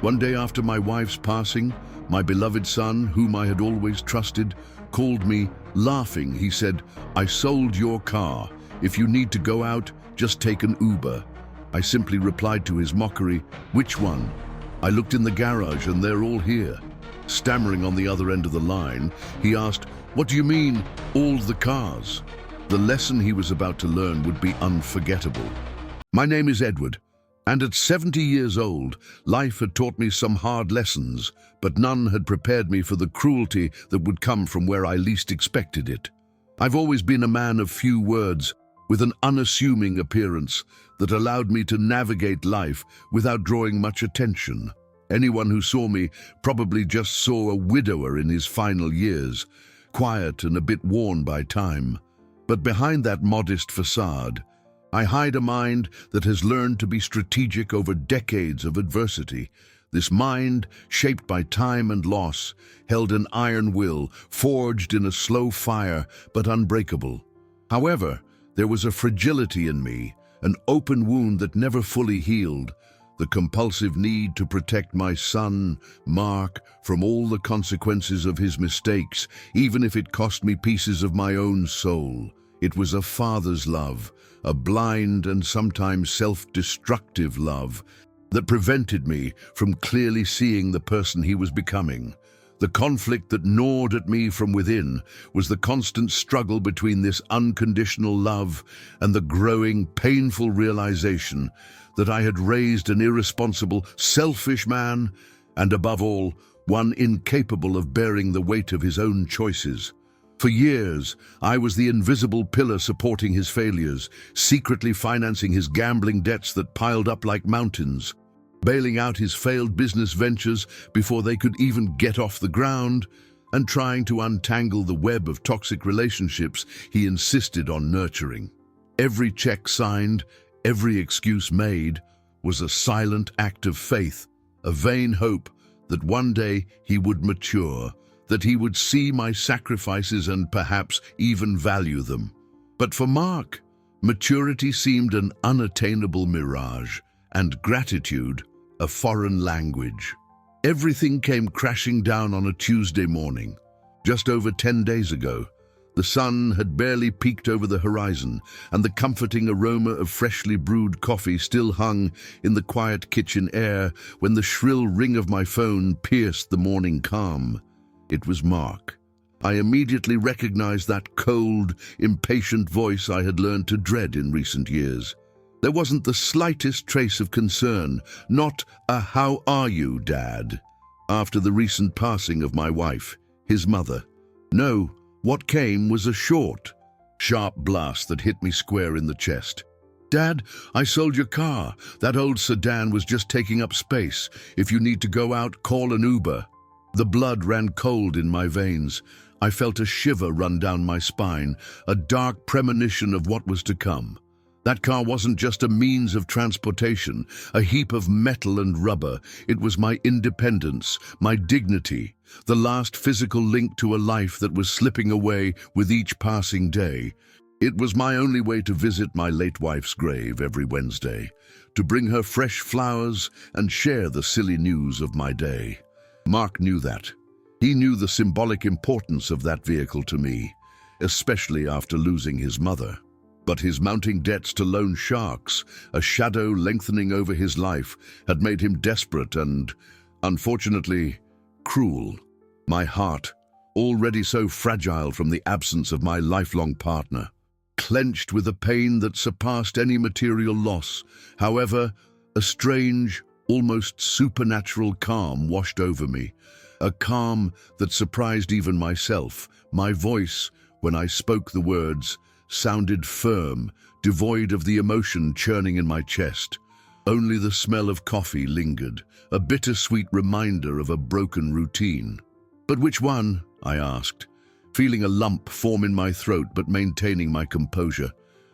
One day after my wife's passing, my beloved son, whom I had always trusted, called me. Laughing, he said, "I sold your car. If you need to go out, just take an Uber." I simply replied to his mockery, "Which one?" I looked in the garage and they're all here. Stammering on the other end of the line, he asked, "What do you mean, all the cars?" The lesson he was about to learn would be unforgettable. My name is Edward, and at 70 years old, life had taught me some hard lessons, but none had prepared me for the cruelty that would come from where I least expected it. I've always been a man of few words, with an unassuming appearance that allowed me to navigate life without drawing much attention. Anyone who saw me probably just saw a widower in his final years, quiet and a bit worn by time. But behind that modest facade, I hide a mind that has learned to be strategic over decades of adversity. This mind, shaped by time and loss, held an iron will, forged in a slow fire, but unbreakable. However, there was a fragility in me, an open wound that never fully healed, the compulsive need to protect my son, Mark, from all the consequences of his mistakes, even if it cost me pieces of my own soul. It was a father's love, a blind and sometimes self-destructive love, that prevented me from clearly seeing the person he was becoming. The conflict that gnawed at me from within was the constant struggle between this unconditional love and the growing, painful realization that I had raised an irresponsible, selfish man, and above all, one incapable of bearing the weight of his own choices. For years, I was the invisible pillar supporting his failures, secretly financing his gambling debts that piled up like mountains, bailing out his failed business ventures before they could even get off the ground, and trying to untangle the web of toxic relationships he insisted on nurturing. Every check signed, every excuse made, was a silent act of faith, a vain hope that one day he would mature, that he would see my sacrifices and perhaps even value them. But for Mark, maturity seemed an unattainable mirage, and gratitude a foreign language. Everything came crashing down on a Tuesday morning. Just over 10 days ago, the sun had barely peeked over the horizon, and the comforting aroma of freshly brewed coffee still hung in the quiet kitchen air when the shrill ring of my phone pierced the morning calm. It was Mark. I immediately recognized that cold, impatient voice I had learned to dread in recent years. There wasn't the slightest trace of concern, not a "How are you, Dad?" after the recent passing of my wife, his mother. No, what came was a short, sharp blast that hit me square in the chest. "Dad, I sold your car. That old sedan was just taking up space. If you need to go out, call an Uber." The blood ran cold in my veins. I felt a shiver run down my spine, a dark premonition of what was to come. That car wasn't just a means of transportation, a heap of metal and rubber. It was my independence, my dignity, the last physical link to a life that was slipping away with each passing day. It was my only way to visit my late wife's grave every Wednesday, to bring her fresh flowers and share the silly news of my day. Mark knew that. He knew the symbolic importance of that vehicle to me, especially after losing his mother. But his mounting debts to loan sharks, a shadow lengthening over his life, had made him desperate and, unfortunately, cruel. My heart, already so fragile from the absence of my lifelong partner, clenched with a pain that surpassed any material loss. However, a strange, almost supernatural calm washed over me, a calm that surprised even myself. My voice, when I spoke the words, sounded firm, devoid of the emotion churning in my chest. Only the smell of coffee lingered, a bittersweet reminder of a broken routine. "But which one?" I asked, feeling a lump form in my throat but maintaining my composure.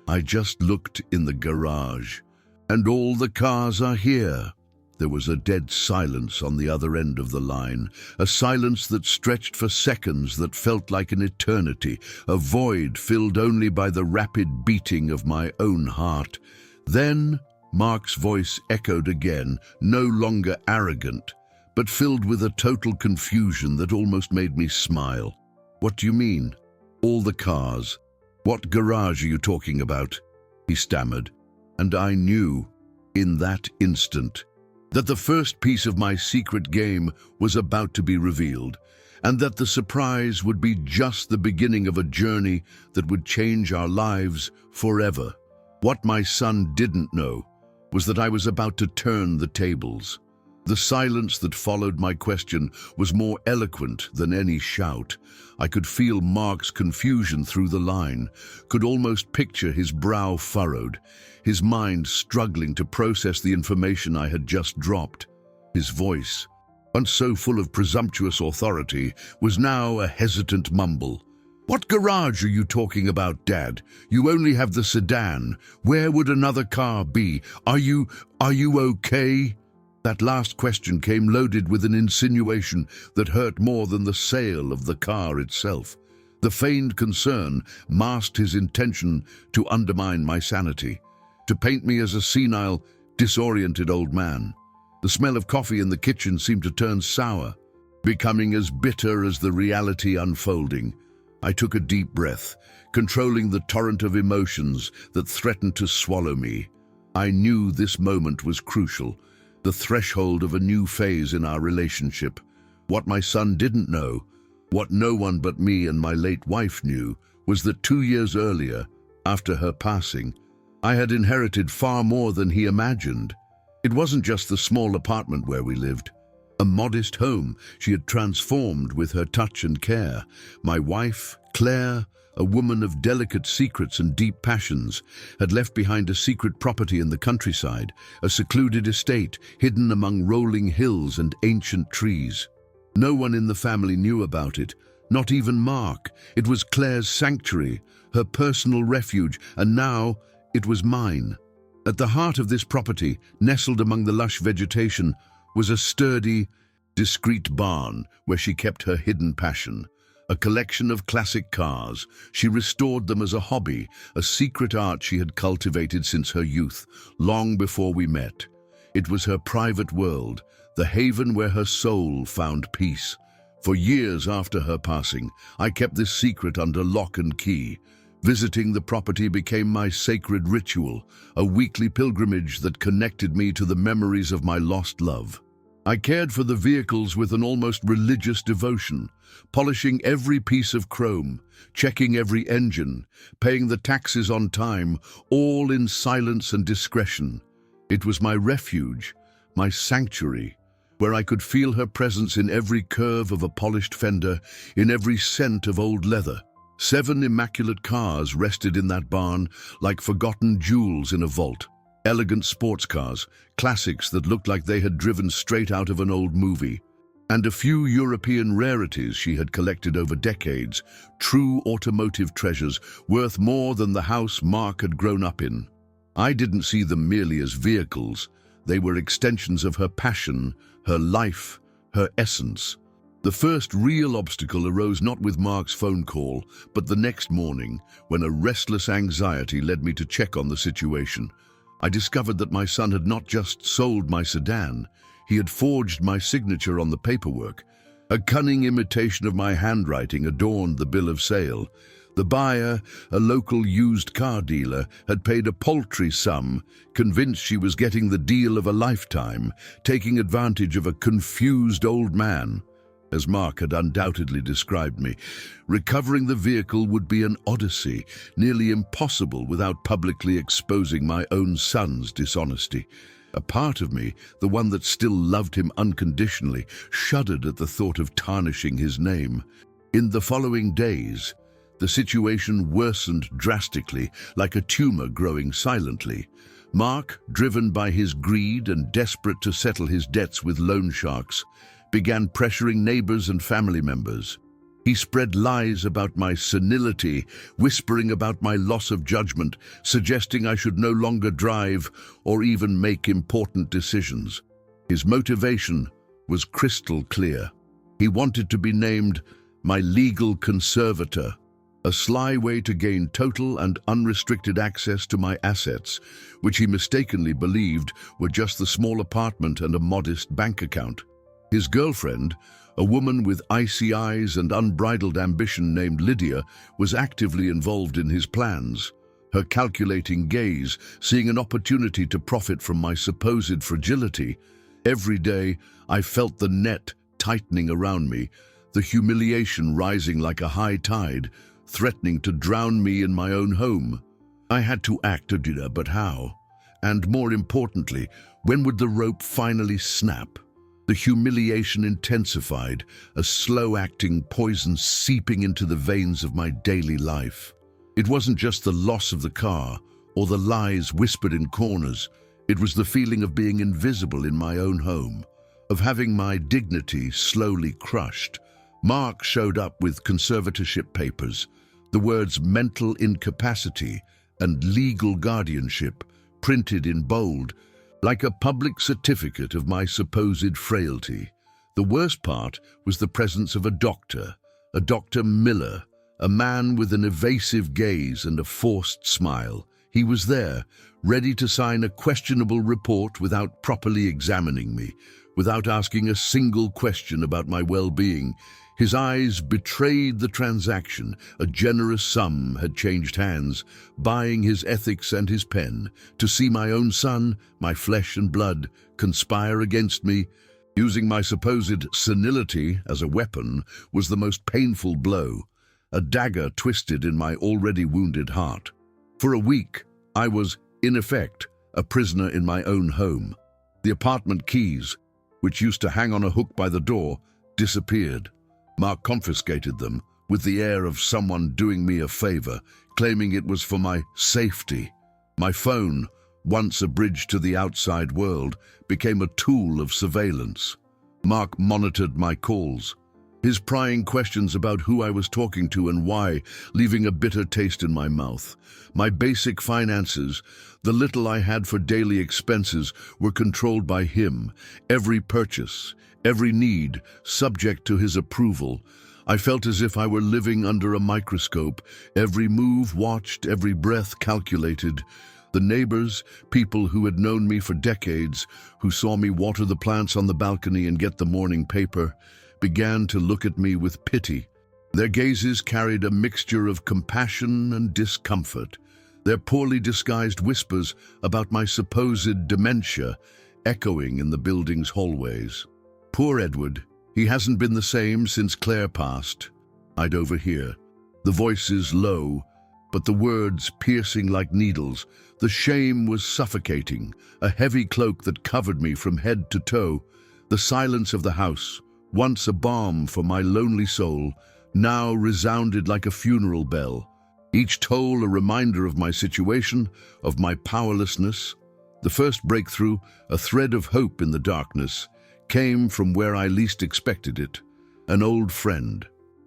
"I just looked in the garage, and all the cars are here." There was a dead silence on the other end of the line, a silence that stretched for seconds that felt like an eternity, a void filled only by the rapid beating of my own heart. Then Mark's voice echoed again, no longer arrogant, but filled with a total confusion that almost made me smile. "What do you mean? All the cars? What garage are you talking about?" he stammered, and I knew, in that instant, that the first piece of my secret game was about to be revealed, and that the surprise would be just the beginning of a journey that would change our lives forever. What my son didn't know was that I was about to turn the tables. The silence that followed my question was more eloquent than any shout. I could feel Mark's confusion through the line, could almost picture his brow furrowed, his mind struggling to process the information I had just dropped. His voice, once so full of presumptuous authority, was now a hesitant mumble. "What garage are you talking about, Dad? You only have the sedan. Where would another car be? Are you okay?" That last question came loaded with an insinuation that hurt more than the sale of the car itself. The feigned concern masked his intention to undermine my sanity, to paint me as a senile, disoriented old man. The smell of coffee in the kitchen seemed to turn sour, becoming as bitter as the reality unfolding. I took a deep breath, controlling the torrent of emotions that threatened to swallow me. I knew this moment was crucial, the threshold of a new phase in our relationship. What my son didn't know, what no one but me and my late wife knew, was that 2 years earlier, after her passing, I had inherited far more than he imagined. It wasn't just the small apartment where we lived, a modest home she had transformed with her touch and care. My wife, Claire, a woman of delicate secrets and deep passions, had left behind a secret property in the countryside, a secluded estate hidden among rolling hills and ancient trees. No one in the family knew about it, not even Mark. It was Claire's sanctuary, her personal refuge, and now it was mine. At the heart of this property, nestled among the lush vegetation, was a sturdy, discreet barn where she kept her hidden passion. A collection of classic cars. She restored them as a hobby, a secret art she had cultivated since her youth, long before we met. It was her private world, the haven where her soul found peace. For years after her passing, I kept this secret under lock and key. Visiting the property became my sacred ritual, a weekly pilgrimage that connected me to the memories of my lost love. I cared for the vehicles with an almost religious devotion, polishing every piece of chrome, checking every engine, paying the taxes on time, all in silence and discretion. It was my refuge, my sanctuary, where I could feel her presence in every curve of a polished fender, in every scent of old leather. 7 immaculate cars rested in that barn like forgotten jewels in a vault. Elegant sports cars, classics that looked like they had driven straight out of an old movie. And a few European rarities she had collected over decades, true automotive treasures worth more than the house Mark had grown up in. I didn't see them merely as vehicles. They were extensions of her passion, her life, her essence. The first real obstacle arose not with Mark's phone call, but the next morning, when a restless anxiety led me to check on the situation. I discovered that my son had not just sold my sedan, he had forged my signature on the paperwork. A cunning imitation of my handwriting adorned the bill of sale. The buyer, a local used car dealer, had paid a paltry sum, convinced she was getting the deal of a lifetime, taking advantage of a confused old man. As Mark had undoubtedly described me, recovering the vehicle would be an odyssey, nearly impossible without publicly exposing my own son's dishonesty. A part of me, the one that still loved him unconditionally, shuddered at the thought of tarnishing his name. In the following days, the situation worsened drastically, like a tumor growing silently. Mark, driven by his greed and desperate to settle his debts with loan sharks, began pressuring neighbors and family members. He spread lies about my senility, whispering about my loss of judgment, suggesting I should no longer drive or even make important decisions. His motivation was crystal clear. He wanted to be named my legal conservator, a sly way to gain total and unrestricted access to my assets, which he mistakenly believed were just the small apartment and a modest bank account. His girlfriend, a woman with icy eyes and unbridled ambition named Lydia, was actively involved in his plans. Her calculating gaze, seeing an opportunity to profit from my supposed fragility. Every day, I felt the net tightening around me, the humiliation rising like a high tide, threatening to drown me in my own home. I had to act, but how? And more importantly, when would the rope finally snap? The humiliation intensified, a slow-acting poison seeping into the veins of my daily life. It wasn't just the loss of the car or the lies whispered in corners. It was the feeling of being invisible in my own home, of having my dignity slowly crushed. Mark showed up with conservatorship papers, the words mental incapacity and legal guardianship printed in bold, like a public certificate of my supposed frailty. The worst part was the presence of a Dr. Miller, a man with an evasive gaze and a forced smile. He was there, ready to sign a questionable report without properly examining me, without asking a single question about my well-being. His eyes betrayed the transaction. A generous sum had changed hands, buying his ethics and his pen. To see my own son, my flesh and blood, conspire against me, using my supposed senility as a weapon, was the most painful blow, a dagger twisted in my already wounded heart. For a week, I was, in effect, a prisoner in my own home. The apartment keys, which used to hang on a hook by the door, disappeared. Mark confiscated them with the air of someone doing me a favor, claiming it was for my safety. My phone, once a bridge to the outside world, became a tool of surveillance. Mark monitored my calls, his prying questions about who I was talking to and why, leaving a bitter taste in my mouth. My basic finances, the little I had for daily expenses, were controlled by him. Every purchase, every need, subject to his approval. I felt as if I were living under a microscope, every move watched, every breath calculated. The neighbors, people who had known me for decades, who saw me water the plants on the balcony and get the morning paper, began to look at me with pity. Their gazes carried a mixture of compassion and discomfort, their poorly disguised whispers about my supposed dementia echoing in the building's hallways. Poor Edward, he hasn't been the same since Claire passed. I'd overhear, the voices low, but the words piercing like needles. The shame was suffocating, a heavy cloak that covered me from head to toe. The silence of the house, once a balm for my lonely soul, now resounded like a funeral bell, each toll a reminder of my situation, of my powerlessness. The first breakthrough, a thread of hope in the darkness, came from where I least expected it. An old friend,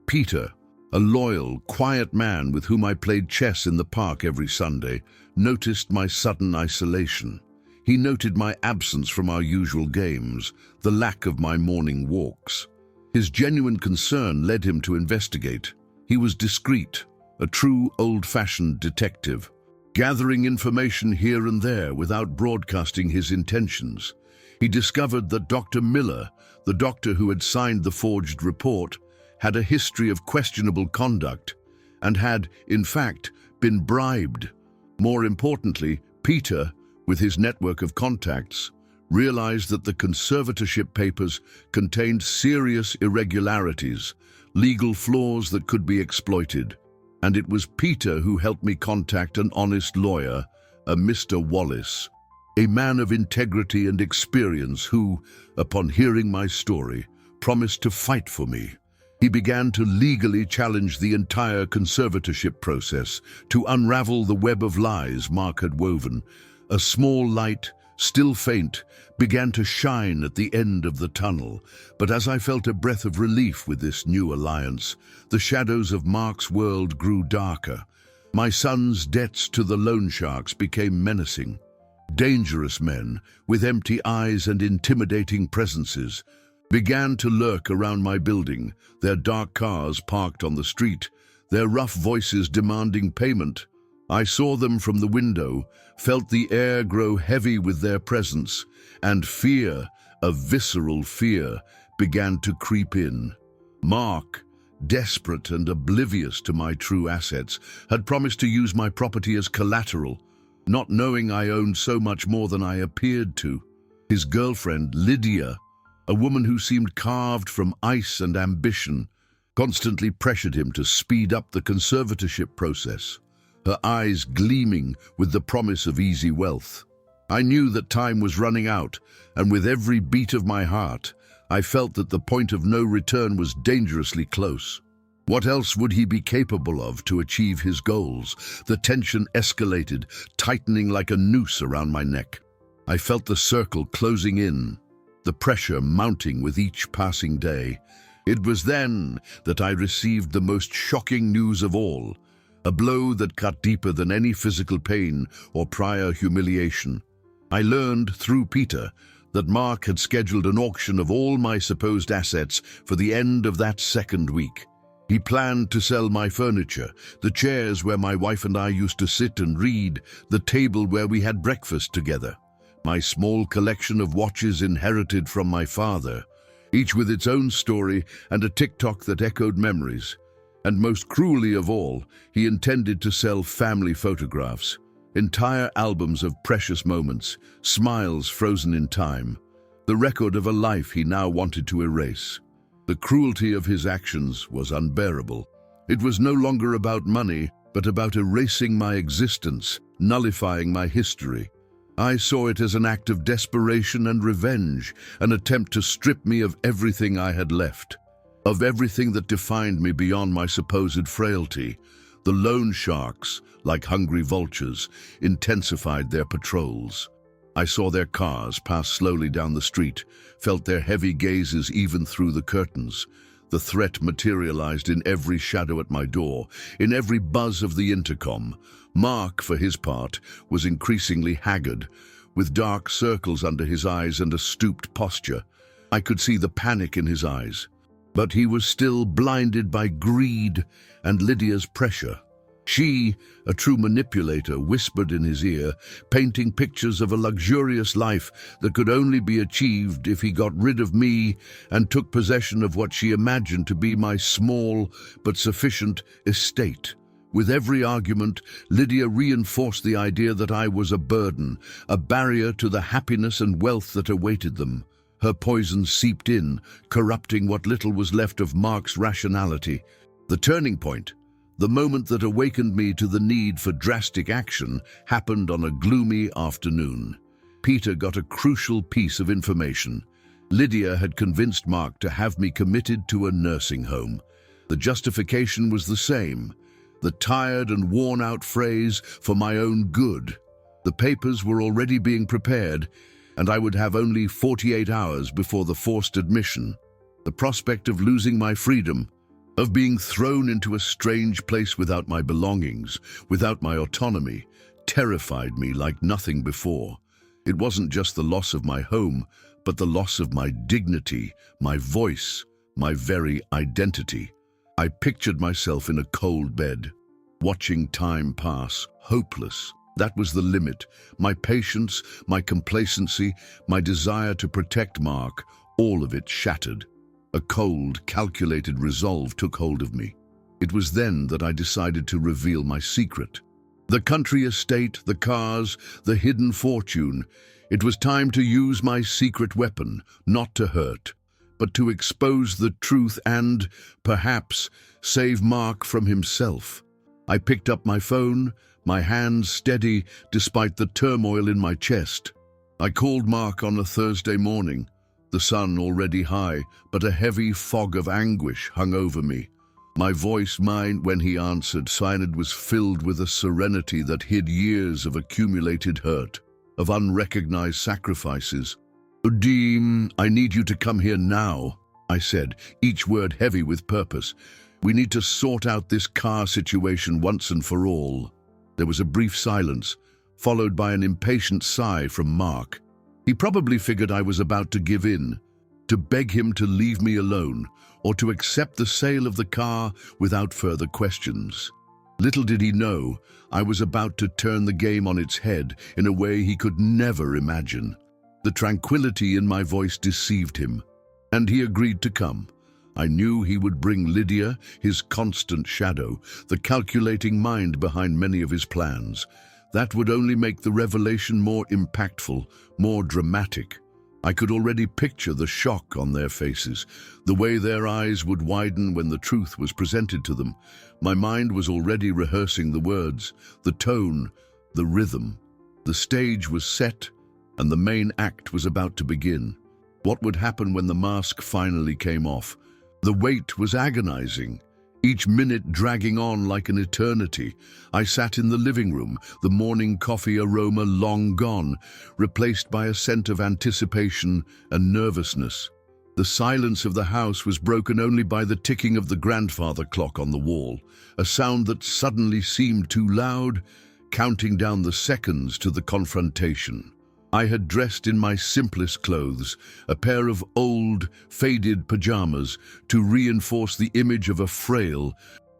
Peter, a loyal, quiet man with whom I played chess in the park every Sunday, noticed my sudden isolation. He noted my absence from our usual games, the lack of my morning walks. His genuine concern led him to investigate. He was discreet, a true old-fashioned detective, gathering information here and there without broadcasting his intentions. He discovered that Dr. Miller, the doctor who had signed the forged report, had a history of questionable conduct and had, in fact, been bribed. More importantly, Peter, with his network of contacts, realized that the conservatorship papers contained serious irregularities, legal flaws that could be exploited. And it was Peter who helped me contact an honest lawyer, a Mr. Wallace, a man of integrity and experience who, upon hearing my story, promised to fight for me. He began to legally challenge the entire conservatorship process, to unravel the web of lies Mark had woven. A small light, still faint, began to shine at the end of the tunnel. But as I felt a breath of relief with this new alliance, the shadows of Mark's world grew darker. My son's debts to the loan sharks became menacing. Dangerous men, with empty eyes and intimidating presences, began to lurk around my building, their dark cars parked on the street, their rough voices demanding payment. I saw them from the window, felt the air grow heavy with their presence, and fear, a visceral fear, began to creep in. Mark, desperate and oblivious to my true assets, had promised to use my property as collateral, not knowing I owned so much more than I appeared to. His girlfriend, Lydia, a woman who seemed carved from ice and ambition, constantly pressured him to speed up the conservatorship process, her eyes gleaming with the promise of easy wealth. I knew that time was running out, and with every beat of my heart, I felt that the point of no return was dangerously close. What else would he be capable of to achieve his goals? The tension escalated, tightening like a noose around my neck. I felt the circle closing in, the pressure mounting with each passing day. It was then that I received the most shocking news of all, a blow that cut deeper than any physical pain or prior humiliation. I learned through Peter that Mark had scheduled an auction of all my supposed assets for the end of that second week. He planned to sell my furniture, the chairs where my wife and I used to sit and read, the table where we had breakfast together, my small collection of watches inherited from my father, each with its own story and a tick-tock that echoed memories. And most cruelly of all, he intended to sell family photographs, entire albums of precious moments, smiles frozen in time, the record of a life he now wanted to erase. The cruelty of his actions was unbearable. It was no longer about money, but about erasing my existence, nullifying my history. I saw it as an act of desperation and revenge, an attempt to strip me of everything I had left, of everything that defined me beyond my supposed frailty. The loan sharks, like hungry vultures, intensified their patrols. I saw their cars pass slowly down the street, felt their heavy gazes even through the curtains. The threat materialized in every shadow at my door, in every buzz of the intercom. Mark, for his part, was increasingly haggard, with dark circles under his eyes and a stooped posture. I could see the panic in his eyes, but he was still blinded by greed and Lydia's pressure. She, a true manipulator, whispered in his ear, painting pictures of a luxurious life that could only be achieved if he got rid of me and took possession of what she imagined to be my small but sufficient estate. With every argument, Lydia reinforced the idea that I was a burden, a barrier to the happiness and wealth that awaited them. Her poison seeped in, corrupting what little was left of Mark's rationality. The turning point, the moment that awakened me to the need for drastic action, happened on a gloomy afternoon. Peter got a crucial piece of information. Lydia had convinced Mark to have me committed to a nursing home. The justification was the same, the tired and worn-out phrase, "for my own good." The papers were already being prepared, and I would have only 48 hours before the forced admission. The prospect of losing my freedom, of being thrown into a strange place without my belongings, without my autonomy, terrified me like nothing before. It wasn't just the loss of my home, but the loss of my dignity, my voice, my very identity. I pictured myself in a cold bed, watching time pass, hopeless. That was the limit. My patience, my complacency, my desire to protect Mark, all of it shattered. A cold, calculated resolve took hold of me. It was then that I decided to reveal my secret. The country estate, the cars, the hidden fortune. It was time to use my secret weapon, not to hurt, but to expose the truth and, perhaps, save Mark from himself. I picked up my phone, my hands steady despite the turmoil in my chest. I called Mark on a Thursday morning. The sun already high, but a heavy fog of anguish hung over me. My voice, when he answered, Synod was filled with a serenity that hid years of accumulated hurt, of unrecognized sacrifices. "Udim, I need you to come here now," I said, each word heavy with purpose. "We need to sort out this car situation once and for all." There was a brief silence, followed by an impatient sigh from Mark. He probably figured I was about to give in, to beg him to leave me alone, or to accept the sale of the car without further questions. Little did he know, I was about to turn the game on its head in a way he could never imagine. The tranquility in my voice deceived him. And he agreed to come. I knew he would bring Lydia, his constant shadow, the calculating mind behind many of his plans. That would only make the revelation more impactful, more dramatic. I could already picture the shock on their faces, the way their eyes would widen when the truth was presented to them. My mind was already rehearsing the words, the tone, the rhythm. The stage was set, and the main act was about to begin. What would happen when the mask finally came off? The wait was agonizing, each minute dragging on like an eternity. I sat in the living room, the morning coffee aroma long gone, replaced by a scent of anticipation and nervousness. The silence of the house was broken only by the ticking of the grandfather clock on the wall, a sound that suddenly seemed too loud, counting down the seconds to the confrontation. I had dressed in my simplest clothes, a pair of old, faded pajamas, to reinforce the image of a frail,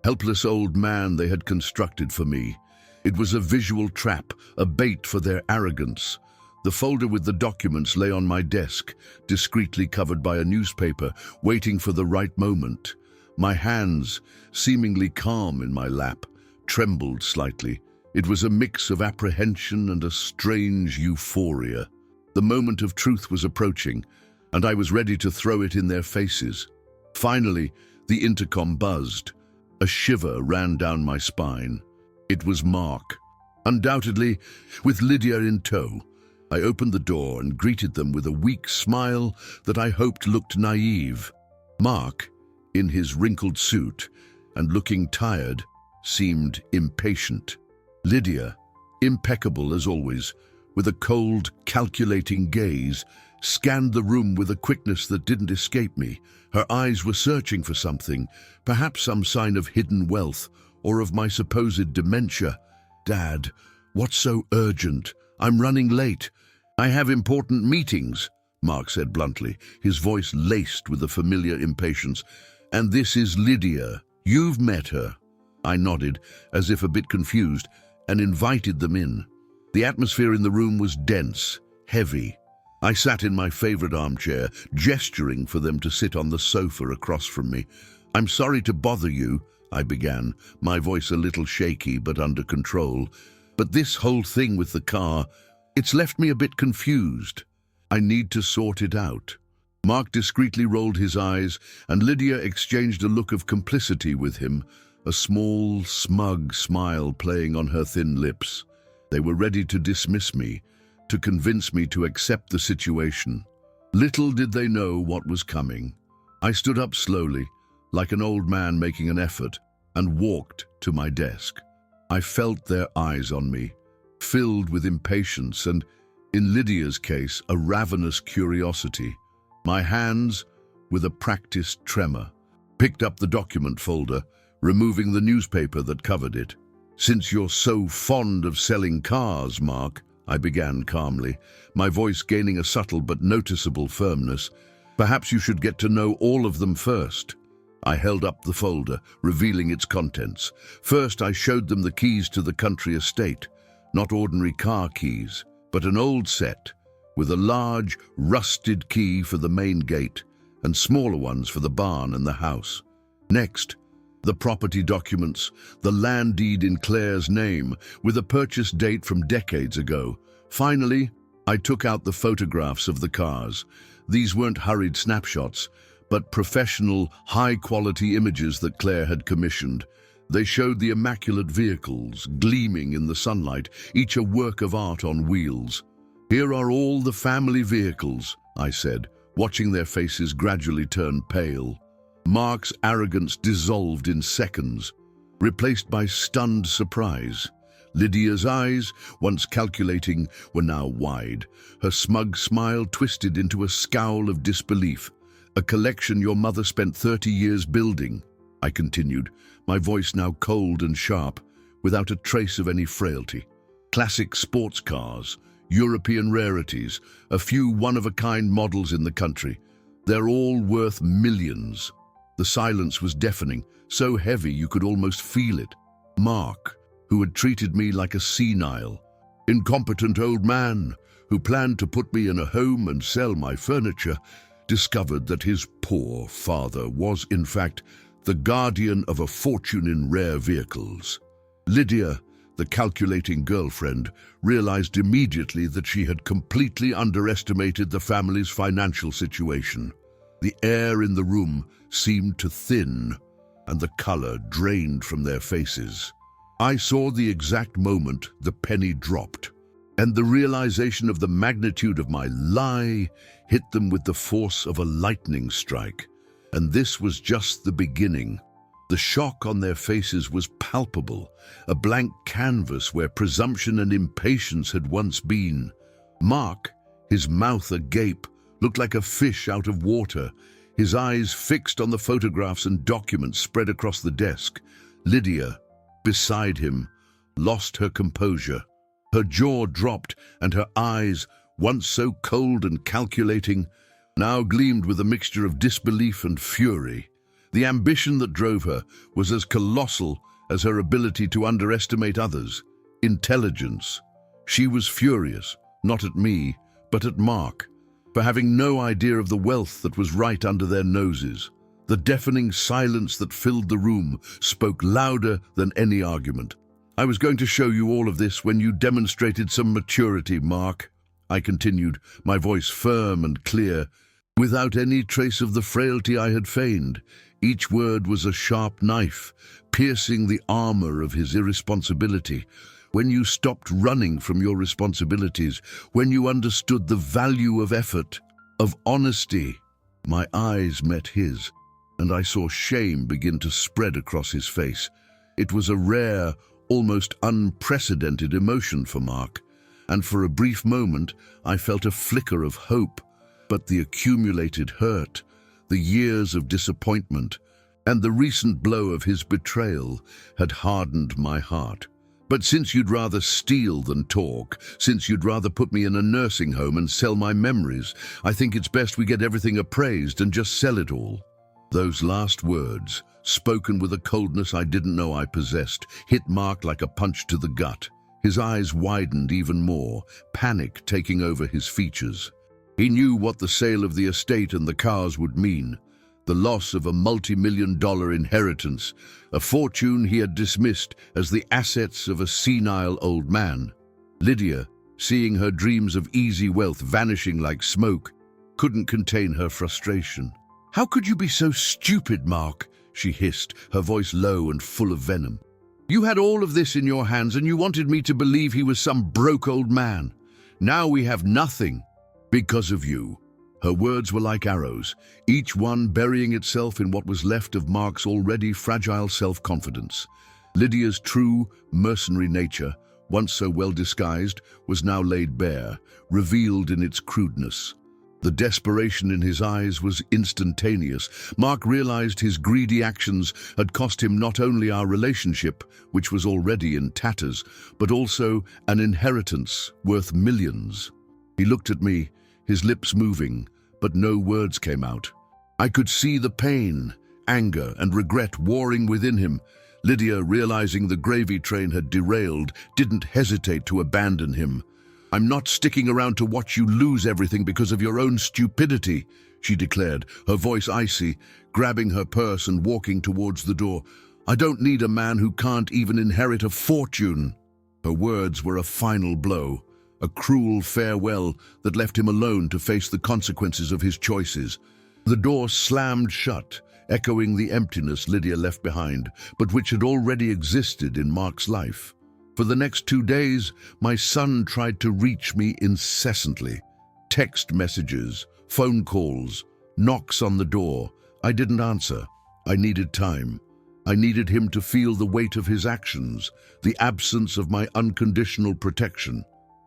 helpless old man they had constructed for me. It was a visual trap, a bait for their arrogance. The folder with the documents lay on my desk, discreetly covered by a newspaper, waiting for the right moment. My hands, seemingly calm in my lap, trembled slightly. It was a mix of apprehension and a strange euphoria. The moment of truth was approaching, and I was ready to throw it in their faces. Finally, the intercom buzzed. A shiver ran down my spine. It was Mark. Undoubtedly, with Lydia in tow. I opened the door and greeted them with a weak smile that I hoped looked naive. Mark, in his wrinkled suit and looking tired, seemed impatient. Lydia, impeccable as always, with a cold, calculating gaze, scanned the room with a quickness that didn't escape me. Her eyes were searching for something, perhaps some sign of hidden wealth or of my supposed dementia. "Dad, what's so urgent? I'm running late. I have important meetings," Mark said bluntly, his voice laced with a familiar impatience. "And this is Lydia. You've met her." I nodded, as if a bit confused, and invited them in. The atmosphere in the room was dense, heavy. I sat in my favorite armchair, gesturing for them to sit on the sofa across from me. "I'm sorry to bother you," I began, my voice a little shaky but under control. "But this whole thing with the car, it's left me a bit confused. I need to sort it out." Mark discreetly rolled his eyes, and Lydia exchanged a look of complicity with him, a small, smug smile playing on her thin lips. They were ready to dismiss me, to convince me to accept the situation. Little did they know what was coming. I stood up slowly, like an old man making an effort, and walked to my desk. I felt their eyes on me, filled with impatience and, in Lydia's case, a ravenous curiosity. My hands, with a practiced tremor, picked up the document folder, removing the newspaper that covered it. "Since you're so fond of selling cars, Mark," I began calmly, my voice gaining a subtle but noticeable firmness, "perhaps you should get to know all of them first." I held up the folder, revealing its contents. First, I showed them the keys to the country estate, not ordinary car keys, but an old set, with a large, rusted key for the main gate, and smaller ones for the barn and the house. Next, the property documents, the land deed in Claire's name, with a purchase date from decades ago. Finally, I took out the photographs of the cars. These weren't hurried snapshots, but professional, high-quality images that Claire had commissioned. They showed the immaculate vehicles, gleaming in the sunlight, each a work of art on wheels. "Here are all the family vehicles," I said, watching their faces gradually turn pale. Mark's arrogance dissolved in seconds, replaced by stunned surprise. Lydia's eyes, once calculating, were now wide. Her smug smile twisted into a scowl of disbelief. "A collection your mother spent 30 years building," I continued, my voice now cold and sharp, without a trace of any frailty. "Classic sports cars, European rarities, a few one-of-a-kind models in the country. They're all worth millions." The silence was deafening, so heavy you could almost feel it. Mark, who had treated me like a senile, incompetent old man, who planned to put me in a home and sell my furniture, discovered that his poor father was, in fact, the guardian of a fortune in rare vehicles. Lydia, the calculating girlfriend, realized immediately that she had completely underestimated the family's financial situation. The air in the room seemed to thin, and the color drained from their faces. I saw the exact moment the penny dropped, and the realization of the magnitude of my lie hit them with the force of a lightning strike. And this was just the beginning. The shock on their faces was palpable, a blank canvas where presumption and impatience had once been. Mark, his mouth agape, looked like a fish out of water, his eyes fixed on the photographs and documents spread across the desk. Lydia, beside him, lost her composure. Her jaw dropped, and her eyes, once so cold and calculating, now gleamed with a mixture of disbelief and fury. The ambition that drove her was as colossal as her ability to underestimate others. Intelligence. She was furious, not at me, but at Mark, for having no idea of the wealth that was right under their noses. The deafening silence that filled the room spoke louder than any argument. "I was going to show you all of this when you demonstrated some maturity, Mark," I continued, my voice firm and clear, without any trace of the frailty I had feigned. Each word was a sharp knife, piercing the armor of his irresponsibility. When you stopped running from your responsibilities, when you understood the value of effort, of honesty. My eyes met his, and I saw shame begin to spread across his face. It was a rare, almost unprecedented emotion for Mark, and for a brief moment I felt a flicker of hope. But the accumulated hurt, the years of disappointment, and the recent blow of his betrayal had hardened my heart. "But since you'd rather steal than talk, since you'd rather put me in a nursing home and sell my memories, I think it's best we get everything appraised and just sell it all." Those last words, spoken with a coldness I didn't know I possessed, hit Mark like a punch to the gut. His eyes widened even more, panic taking over his features. He knew what the sale of the estate and the cars would mean. The loss of a multi-million-dollar inheritance, a fortune he had dismissed as the assets of a senile old man. Lydia, seeing her dreams of easy wealth vanishing like smoke, couldn't contain her frustration. "How could you be so stupid, Mark?" she hissed, her voice low and full of venom. "You had all of this in your hands and you wanted me to believe he was some broke old man. Now we have nothing because of you." Her words were like arrows, each one burying itself in what was left of Mark's already fragile self-confidence. Lydia's true, mercenary nature, once so well disguised, was now laid bare, revealed in its crudeness. The desperation in his eyes was instantaneous. Mark realized his greedy actions had cost him not only our relationship, which was already in tatters, but also an inheritance worth millions. He looked at me, his lips moving, but no words came out. I could see the pain, anger, and regret warring within him. Lydia, realizing the gravy train had derailed, didn't hesitate to abandon him. "I'm not sticking around to watch you lose everything because of your own stupidity," she declared, her voice icy, grabbing her purse and walking towards the door. "I don't need a man who can't even inherit a fortune." Her words were a final blow, a cruel farewell that left him alone to face the consequences of his choices. The door slammed shut, echoing the emptiness Lydia left behind, but which had already existed in Mark's life. For the next 2 days, my son tried to reach me incessantly. Text messages, phone calls, knocks on the door. I didn't answer. I needed time. I needed him to feel the weight of his actions, the absence of my unconditional protection.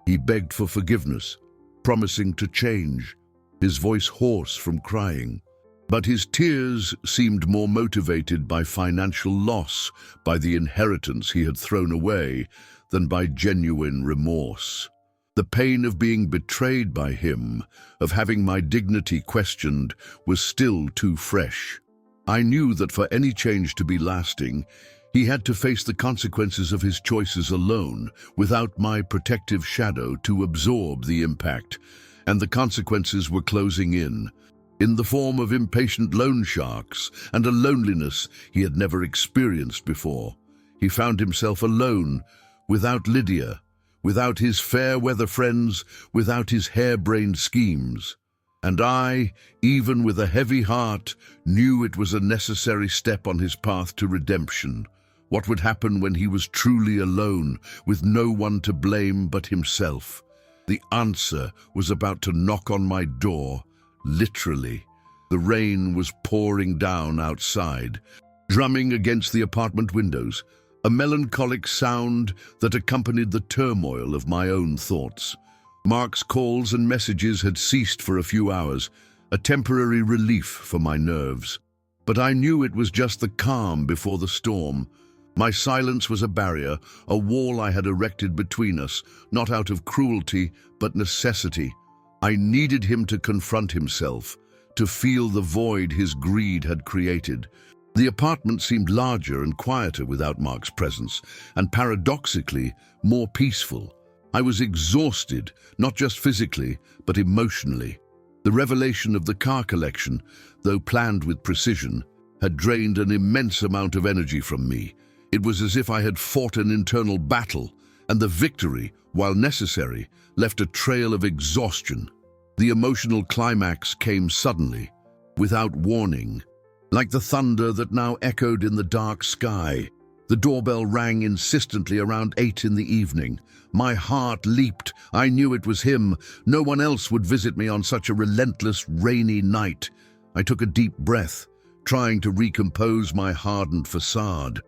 He begged for forgiveness, promising to change, his voice hoarse from crying. But his tears seemed more motivated by financial loss, by the inheritance he had thrown away, than by genuine remorse. The pain of being betrayed by him, of having my dignity questioned, was still too fresh. I knew that for any change to be lasting, he had to face the consequences of his choices alone, without my protective shadow to absorb the impact, and the consequences were closing in. in the form of impatient loan sharks and a loneliness he had never experienced before. He found himself alone, without Lydia, without his fair-weather friends, without his harebrained schemes. And I, even with a heavy heart, knew it was a necessary step on his path to redemption. What would happen when he was truly alone, with no one to blame but himself? The answer was about to knock on my door, literally. The rain was pouring down outside, drumming against the apartment windows, a melancholic sound that accompanied the turmoil of my own thoughts. Mark's calls and messages had ceased for a few hours, a temporary relief for my nerves. But I knew it was just the calm before the storm. My silence was a barrier, a wall I had erected between us, not out of cruelty, but necessity. I needed him to confront himself, to feel the void his greed had created. The apartment seemed larger and quieter without Mark's presence, and paradoxically, more peaceful. I was exhausted, not just physically, but emotionally. The revelation of the car collection, though planned with precision, had drained an immense amount of energy from me. It was as if I had fought an internal battle, and the victory, while necessary, left a trail of exhaustion. The emotional climax came suddenly, without warning, like the thunder that now echoed in the dark sky. The doorbell rang insistently around 8 in the evening. My heart leaped. I knew it was him. No one else would visit me on such a relentless, rainy night. I took a deep breath, trying to recompose my hardened facade.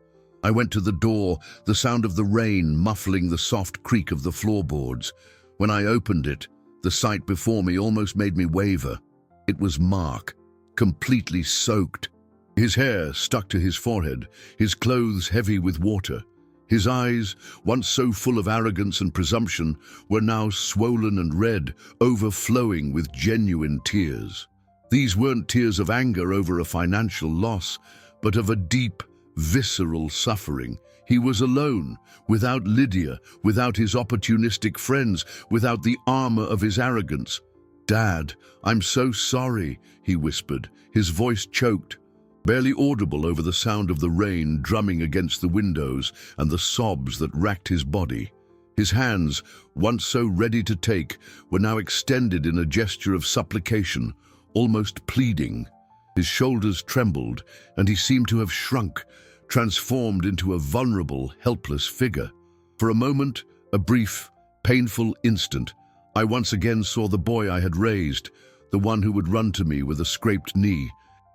I went to the door, the sound of the rain muffling the soft creak of the floorboards. When I opened it, the sight before me almost made me waver. It was Mark, completely soaked. His hair stuck to his forehead, his clothes heavy with water. His eyes, once so full of arrogance and presumption, were now swollen and red, overflowing with genuine tears. These weren't tears of anger over a financial loss, but of a deep, visceral suffering. He was alone, without Lydia, without his opportunistic friends, without the armor of his arrogance. "Dad, I'm so sorry," he whispered, his voice choked, barely audible over the sound of the rain drumming against the windows and the sobs that racked his body. His hands, once so ready to take, were now extended in a gesture of supplication, almost pleading. His shoulders trembled, and he seemed to have shrunk, transformed into a vulnerable, helpless figure. For a moment, a brief, painful instant, I once again saw the boy I had raised, the one who would run to me with a scraped knee,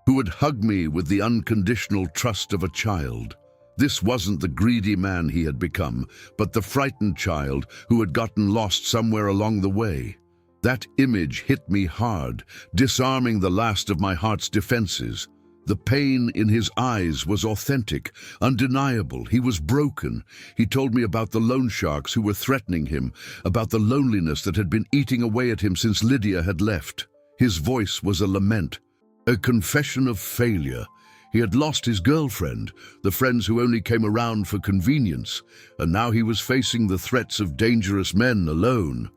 who would hug me with the unconditional trust of a child. This wasn't the greedy man he had become, but the frightened child who had gotten lost somewhere along the way. That image hit me hard, disarming the last of my heart's defenses. The pain in his eyes was authentic, undeniable. He was broken. He told me about the loan sharks who were threatening him, about the loneliness that had been eating away at him since Lydia had left. His voice was a lament, a confession of failure. He had lost his girlfriend, the friends who only came around for convenience, and now he was facing the threats of dangerous men alone.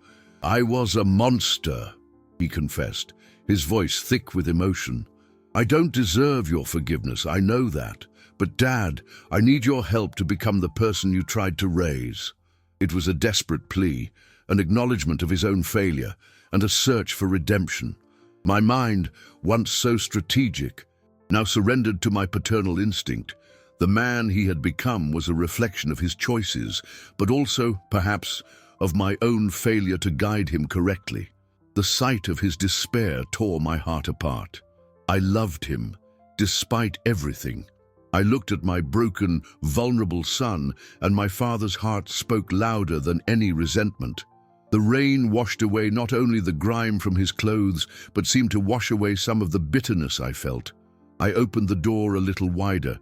"I was a monster," he confessed, his voice thick with emotion. "I don't deserve your forgiveness, I know that. But Dad, I need your help to become the person you tried to raise." It was a desperate plea, an acknowledgement of his own failure, and a search for redemption. My mind, once so strategic, now surrendered to my paternal instinct. The man he had become was a reflection of his choices, but also, perhaps, of my own failure to guide him correctly. The sight of his despair tore my heart apart. I loved him, despite everything. I looked at my broken, vulnerable son, and my father's heart spoke louder than any resentment. The rain washed away not only the grime from his clothes, but seemed to wash away some of the bitterness I felt. I opened the door a little wider,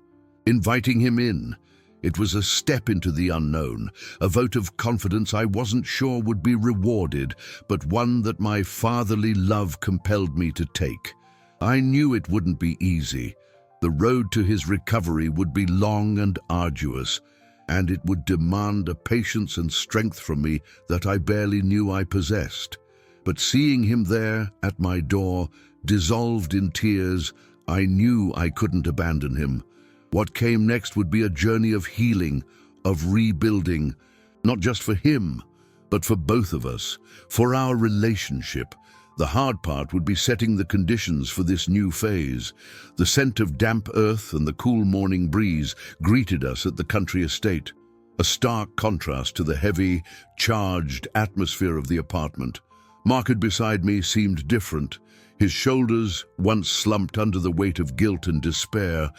inviting him in. It was a step into the unknown, a vote of confidence I wasn't sure would be rewarded, but one that my fatherly love compelled me to take. I knew it wouldn't be easy. The road to his recovery would be long and arduous, and it would demand a patience and strength from me that I barely knew I possessed. But seeing him there at my door, dissolved in tears, I knew I couldn't abandon him. What came next would be a journey of healing, of rebuilding, not just for him, but for both of us, for our relationship. The hard part would be setting the conditions for this new phase. The scent of damp earth and the cool morning breeze greeted us at the country estate, a stark contrast to the heavy, charged atmosphere of the apartment. Mark beside me seemed different. His shoulders, once slumped under the weight of guilt and despair,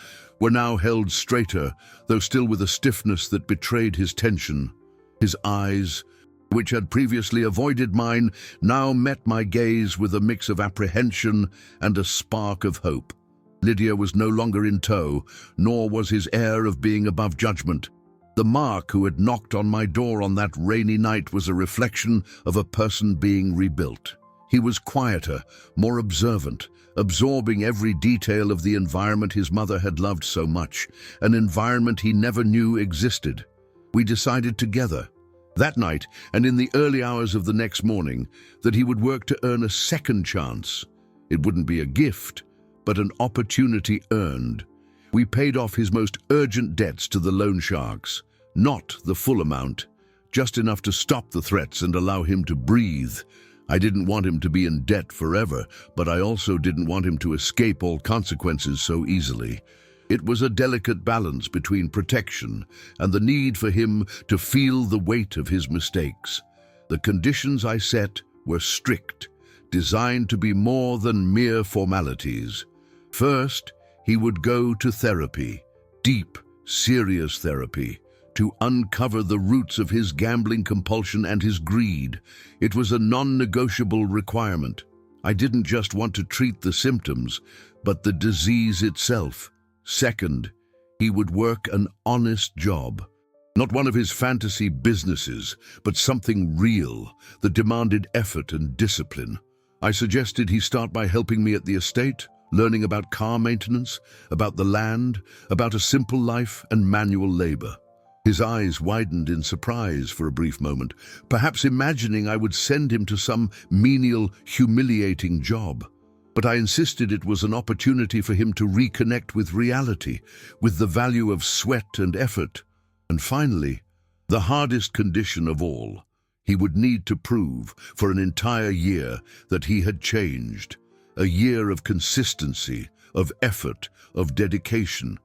were now held straighter, though still with a stiffness that betrayed his tension. His eyes, which had previously avoided mine, now met my gaze with a mix of apprehension and a spark of hope. Lydia was no longer in tow, nor was his air of being above judgment. The Mark who had knocked on my door on that rainy night was a reflection of a person being rebuilt. He was quieter, more observant, absorbing every detail of the environment his mother had loved so much, an environment he never knew existed. We decided together, that night and in the early hours of the next morning, that he would work to earn a second chance. It wouldn't be a gift, but an opportunity earned. We paid off his most urgent debts to the loan sharks, not the full amount, just enough to stop the threats and allow him to breathe. I didn't want him to be in debt forever, but I also didn't want him to escape all consequences so easily. It was a delicate balance between protection and the need for him to feel the weight of his mistakes. The conditions I set were strict, designed to be more than mere formalities. First, he would go to therapy, deep, serious therapy, to uncover the roots of his gambling compulsion and his greed. It was a non-negotiable requirement. I didn't just want to treat the symptoms, but the disease itself. Second, he would work an honest job. Not one of his fantasy businesses, but something real that demanded effort and discipline. I suggested he start by helping me at the estate, learning about car maintenance, about the land, about a simple life and manual labor. His eyes widened in surprise for a brief moment, perhaps imagining I would send him to some menial, humiliating job. But I insisted it was an opportunity for him to reconnect with reality, with the value of sweat and effort. And finally, the hardest condition of all, he would need to prove for an entire year that he had changed. A year of consistency, of effort, of dedication.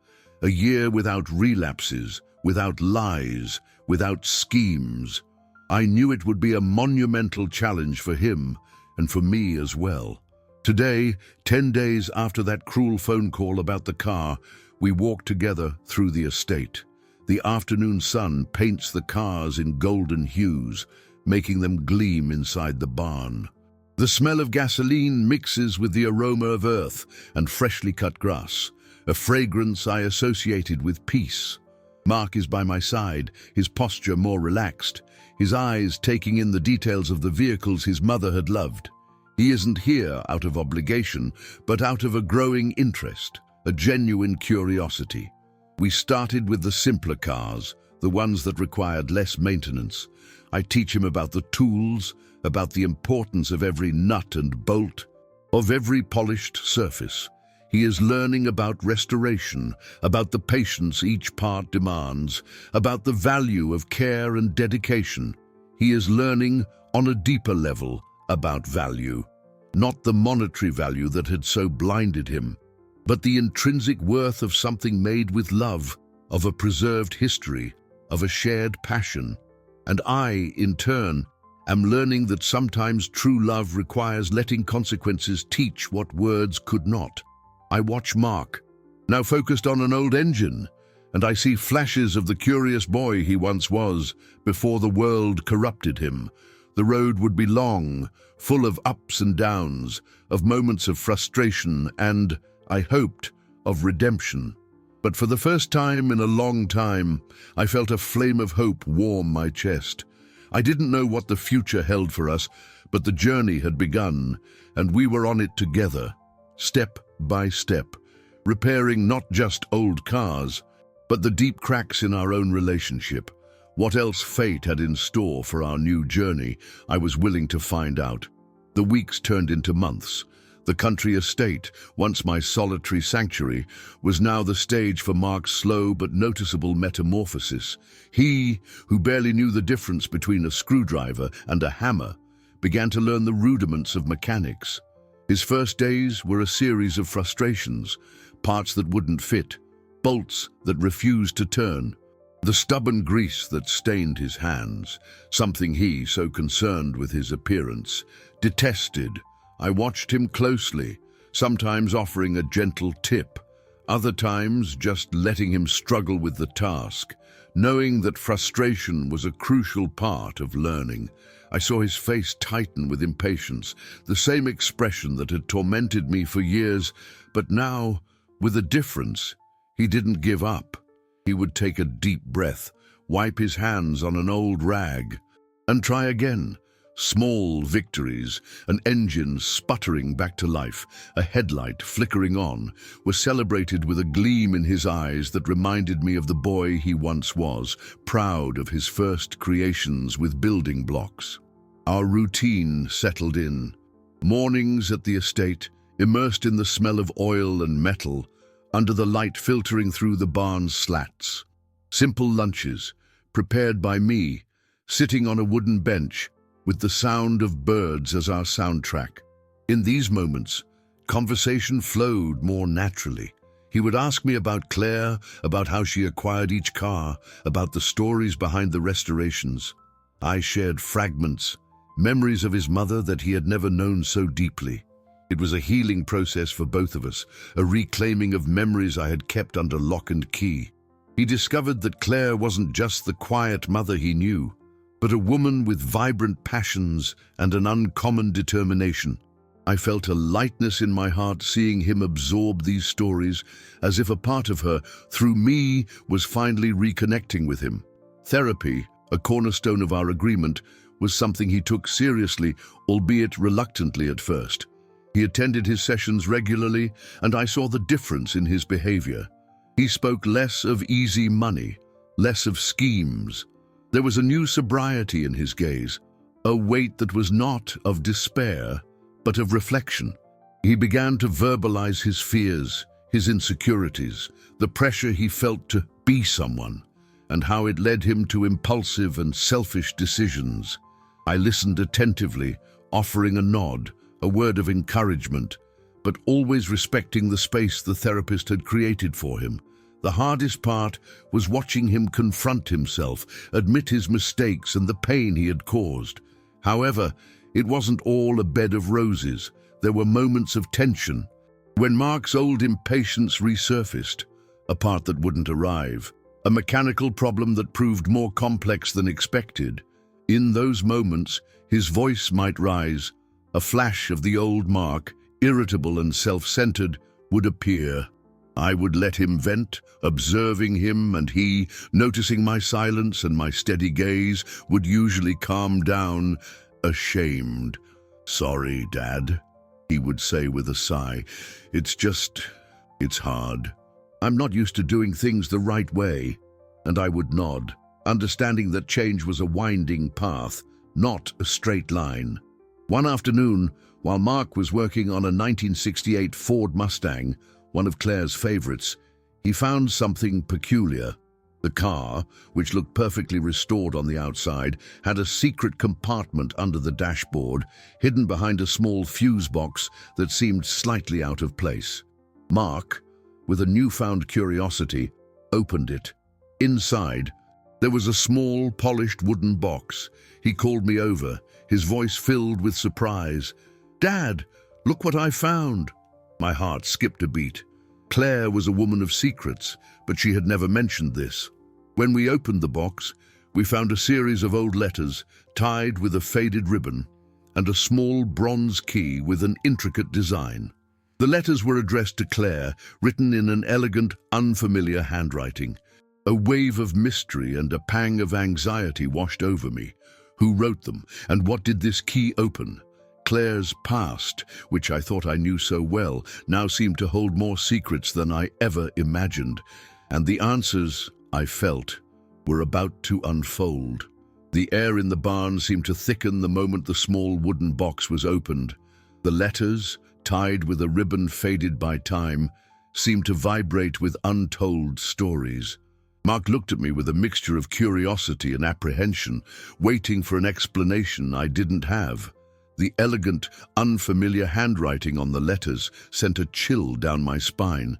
A year without relapses, without lies, without schemes. I knew it would be a monumental challenge for him and for me as well. Today, 10 days after that cruel phone call about the car, we walked together through the estate. The afternoon sun paints the cars in golden hues, making them gleam inside the barn. The smell of gasoline mixes with the aroma of earth and freshly cut grass, a fragrance I associated with peace. Mark is by my side, his posture more relaxed, his eyes taking in the details of the vehicles his mother had loved. He isn't here out of obligation, but out of a growing interest, a genuine curiosity. We started with the simpler cars, the ones that required less maintenance. I teach him about the tools, about the importance of every nut and bolt, of every polished surface. He is learning about restoration, about the patience each part demands, about the value of care and dedication. He is learning on a deeper level about value, not the monetary value that had so blinded him, but the intrinsic worth of something made with love, of a preserved history, of a shared passion. And I, in turn, am learning that sometimes true love requires letting consequences teach what words could not. I watch Mark, now focused on an old engine, and I see flashes of the curious boy he once was before the world corrupted him. The road would be long, full of ups and downs, of moments of frustration and, I hoped, of redemption. But for the first time in a long time, I felt a flame of hope warm my chest. I didn't know what the future held for us, but the journey had begun, and we were on it together, step by step, repairing not just old cars, but the deep cracks in our own relationship. What else fate had in store for our new journey, I was willing to find out. The weeks turned into months. The country estate, once my solitary sanctuary, was now the stage for Mark's slow but noticeable metamorphosis. He, who barely knew the difference between a screwdriver and a hammer, began to learn the rudiments of mechanics. His first days were a series of frustrations, parts that wouldn't fit, bolts that refused to turn, the stubborn grease that stained his hands, something he, so concerned with his appearance, detested. I watched him closely, sometimes offering a gentle tip, other times just letting him struggle with the task, knowing that frustration was a crucial part of learning. I saw his face tighten with impatience, the same expression that had tormented me for years, but now, with a difference. He didn't give up. He would take a deep breath, wipe his hands on an old rag, and try again. Small victories, an engine sputtering back to life, a headlight flickering on, were celebrated with a gleam in his eyes that reminded me of the boy he once was, proud of his first creations with building blocks. Our routine settled in. Mornings at the estate, immersed in the smell of oil and metal, under the light filtering through the barn's slats. Simple lunches, prepared by me, sitting on a wooden bench, with the sound of birds as our soundtrack. In these moments, conversation flowed more naturally. He would ask me about Claire, about how she acquired each car, about the stories behind the restorations. I shared fragments, memories of his mother that he had never known so deeply. It was a healing process for both of us, a reclaiming of memories I had kept under lock and key. He discovered that Claire wasn't just the quiet mother he knew, but a woman with vibrant passions and an uncommon determination. I felt a lightness in my heart seeing him absorb these stories, as if a part of her, through me, was finally reconnecting with him. Therapy, a cornerstone of our agreement, was something he took seriously, albeit reluctantly at first. He attended his sessions regularly, and I saw the difference in his behavior. He spoke less of easy money, less of schemes. There was a new sobriety in his gaze, a weight that was not of despair, but of reflection. He began to verbalize his fears, his insecurities, the pressure he felt to be someone, and how it led him to impulsive and selfish decisions. I listened attentively, offering a nod, a word of encouragement, but always respecting the space the therapist had created for him. The hardest part was watching him confront himself, admit his mistakes and the pain he had caused. However, it wasn't all a bed of roses. There were moments of tension. When Mark's old impatience resurfaced, a part that wouldn't arrive, a mechanical problem that proved more complex than expected, in those moments, his voice might rise. A flash of the old Mark, irritable and self-centered, would appear. I would let him vent, observing him, and he, noticing my silence and my steady gaze, would usually calm down, ashamed. "Sorry, Dad," he would say with a sigh. It's hard. I'm not used to doing things the right way." And I would nod, understanding that change was a winding path, not a straight line. One afternoon, while Mark was working on a 1968 Ford Mustang, one of Claire's favorites, he found something peculiar. The car, which looked perfectly restored on the outside, had a secret compartment under the dashboard, hidden behind a small fuse box that seemed slightly out of place. Mark, with a newfound curiosity, opened it. Inside, there was a small, polished wooden box. He called me over, his voice filled with surprise. "Dad, look what I found." My heart skipped a beat. Claire was a woman of secrets, but she had never mentioned this. When we opened the box, we found a series of old letters tied with a faded ribbon and a small bronze key with an intricate design. The letters were addressed to Claire, written in an elegant, unfamiliar handwriting. A wave of mystery and a pang of anxiety washed over me. Who wrote them, and what did this key open? Claire's past, which I thought I knew so well, now seemed to hold more secrets than I ever imagined, and the answers, I felt, were about to unfold. The air in the barn seemed to thicken the moment the small wooden box was opened. The letters, tied with a ribbon faded by time, seemed to vibrate with untold stories. Mark looked at me with a mixture of curiosity and apprehension, waiting for an explanation I didn't have. The elegant, unfamiliar handwriting on the letters sent a chill down my spine.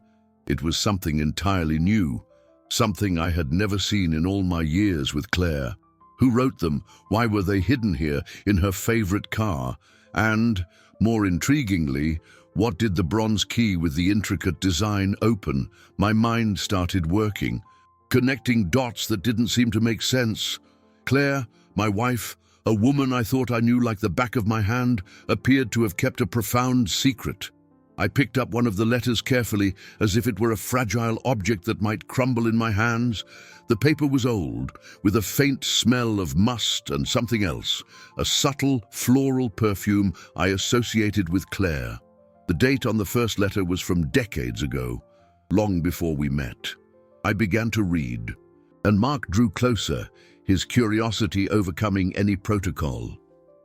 It was something entirely new, something I had never seen in all my years with Claire. Who wrote them? Why were they hidden here in her favorite car? And, more intriguingly, what did the bronze key with the intricate design open? My mind started working, connecting dots that didn't seem to make sense. Claire, my wife, a woman I thought I knew like the back of my hand, appeared to have kept a profound secret. I picked up one of the letters carefully, as if it were a fragile object that might crumble in my hands. The paper was old, with a faint smell of must and something else, a subtle floral perfume I associated with Claire. The date on the first letter was from decades ago, long before we met. I began to read, and Mark drew closer, his curiosity overcoming any protocol.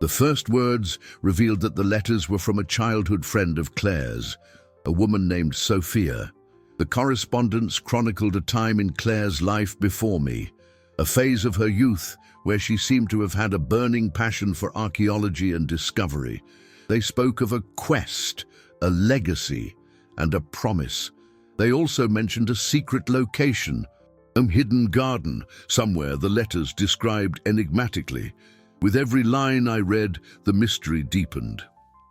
The first words revealed that the letters were from a childhood friend of Claire's, a woman named Sophia. The correspondence chronicled a time in Claire's life before me, a phase of her youth where she seemed to have had a burning passion for archaeology and discovery. They spoke of a quest, a legacy, and a promise. They also mentioned a secret location, a hidden garden, somewhere the letters described enigmatically. With every line I read, the mystery deepened.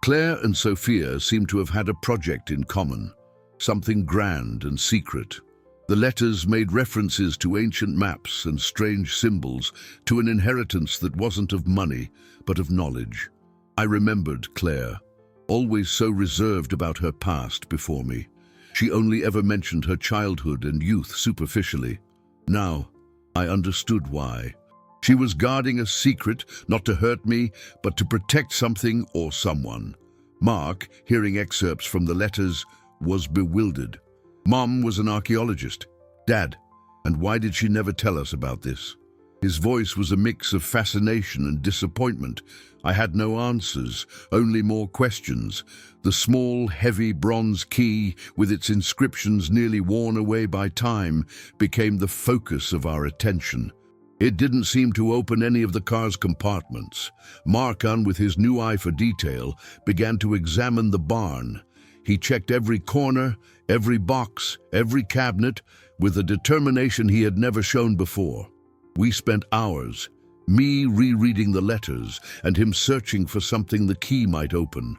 Claire and Sophia seemed to have had a project in common, something grand and secret. The letters made references to ancient maps and strange symbols, to an inheritance that wasn't of money, but of knowledge. I remembered Claire, always so reserved about her past before me. She only ever mentioned her childhood and youth superficially. Now, I understood why. She was guarding a secret, not to hurt me, but to protect something or someone. Mark, hearing excerpts from the letters, was bewildered. Mom was an archaeologist. Dad, and why did she never tell us about this? His voice was a mix of fascination and disappointment. I had no answers, only more questions. The small, heavy bronze key, with its inscriptions nearly worn away by time, became the focus of our attention. It didn't seem to open any of the car's compartments. Markan, with his new eye for detail, began to examine the barn. He checked every corner, every box, every cabinet, with a determination he had never shown before. We spent hours, me rereading the letters and him searching for something the key might open.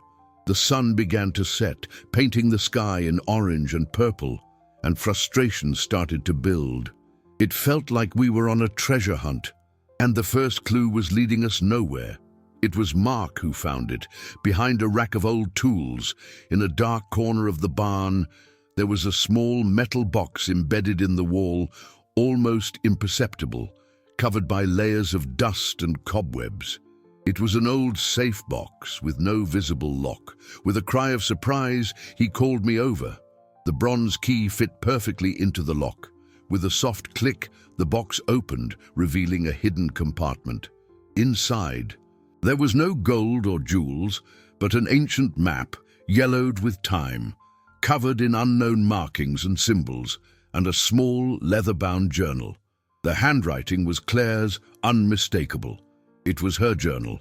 The sun began to set, painting the sky in orange and purple, and frustration started to build. It felt like we were on a treasure hunt, and the first clue was leading us nowhere. It was Mark who found it, behind a rack of old tools. In a dark corner of the barn, there was a small metal box embedded in the wall, almost imperceptible, covered by layers of dust and cobwebs. It was an old safe box with no visible lock. With a cry of surprise, he called me over. The bronze key fit perfectly into the lock. With a soft click, the box opened, revealing a hidden compartment. Inside, there was no gold or jewels, but an ancient map, yellowed with time, covered in unknown markings and symbols, and a small, leather-bound journal. The handwriting was Claire's, unmistakable. It was her journal,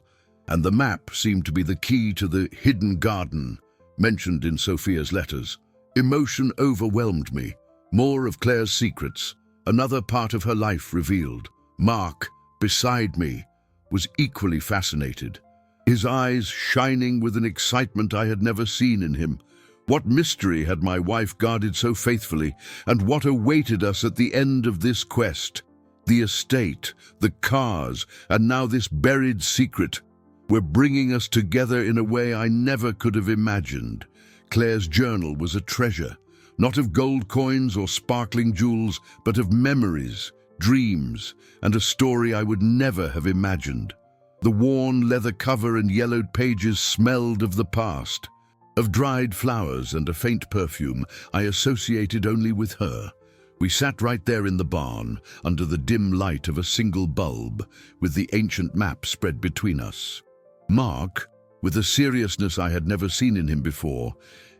and the map seemed to be the key to the hidden garden mentioned in Sophia's letters. Emotion overwhelmed me. More of Claire's secrets, another part of her life revealed. Mark, beside me, was equally fascinated, his eyes shining with an excitement I had never seen in him. What mystery had my wife guarded so faithfully, and what awaited us at the end of this quest? The estate, the cars, and now this buried secret were bringing us together in a way I never could have imagined. Claire's journal was a treasure, not of gold coins or sparkling jewels, but of memories, dreams, and a story I would never have imagined. The worn leather cover and yellowed pages smelled of the past, of dried flowers and a faint perfume I associated only with her. We sat right there in the barn, under the dim light of a single bulb, with the ancient map spread between us. Mark, with a seriousness I had never seen in him before,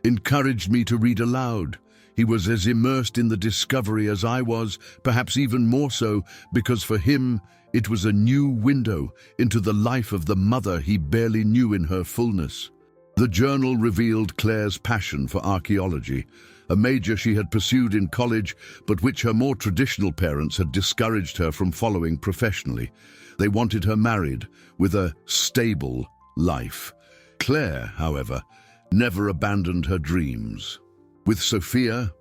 encouraged me to read aloud. He was as immersed in the discovery as I was, perhaps even more so, because for him it was a new window into the life of the mother he barely knew in her fullness. The journal revealed Claire's passion for archaeology, a major she had pursued in college, but which her more traditional parents had discouraged her from following professionally. They wanted her married, with a stable life. Claire, however, never abandoned her dreams. With Sophia,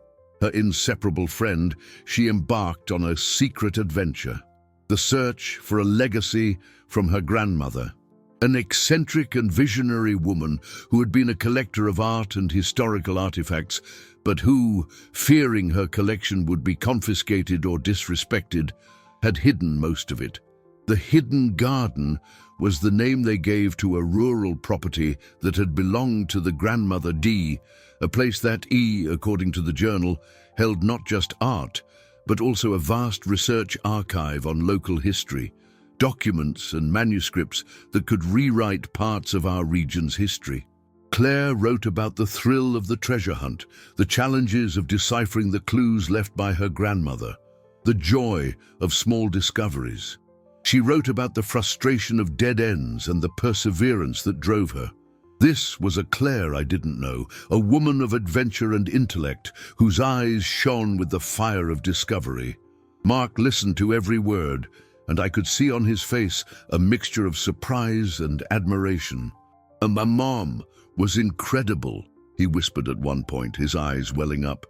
her inseparable friend, she embarked on a secret adventure, the search for a legacy from her grandmother, an eccentric and visionary woman who had been a collector of art and historical artifacts, but who, fearing her collection would be confiscated or disrespected, had hidden most of it. The Hidden Garden was the name they gave to a rural property that had belonged to the grandmother Dee, a place that according to the journal, held not just art, but also a vast research archive on local history, documents and manuscripts that could rewrite parts of our region's history. Claire wrote about the thrill of the treasure hunt, the challenges of deciphering the clues left by her grandmother, the joy of small discoveries. She wrote about the frustration of dead ends and the perseverance that drove her. This was a Claire I didn't know, a woman of adventure and intellect, whose eyes shone with the fire of discovery. Mark listened to every word, and I could see on his face a mixture of surprise and admiration. "My mom was incredible," he whispered at one point, his eyes welling up.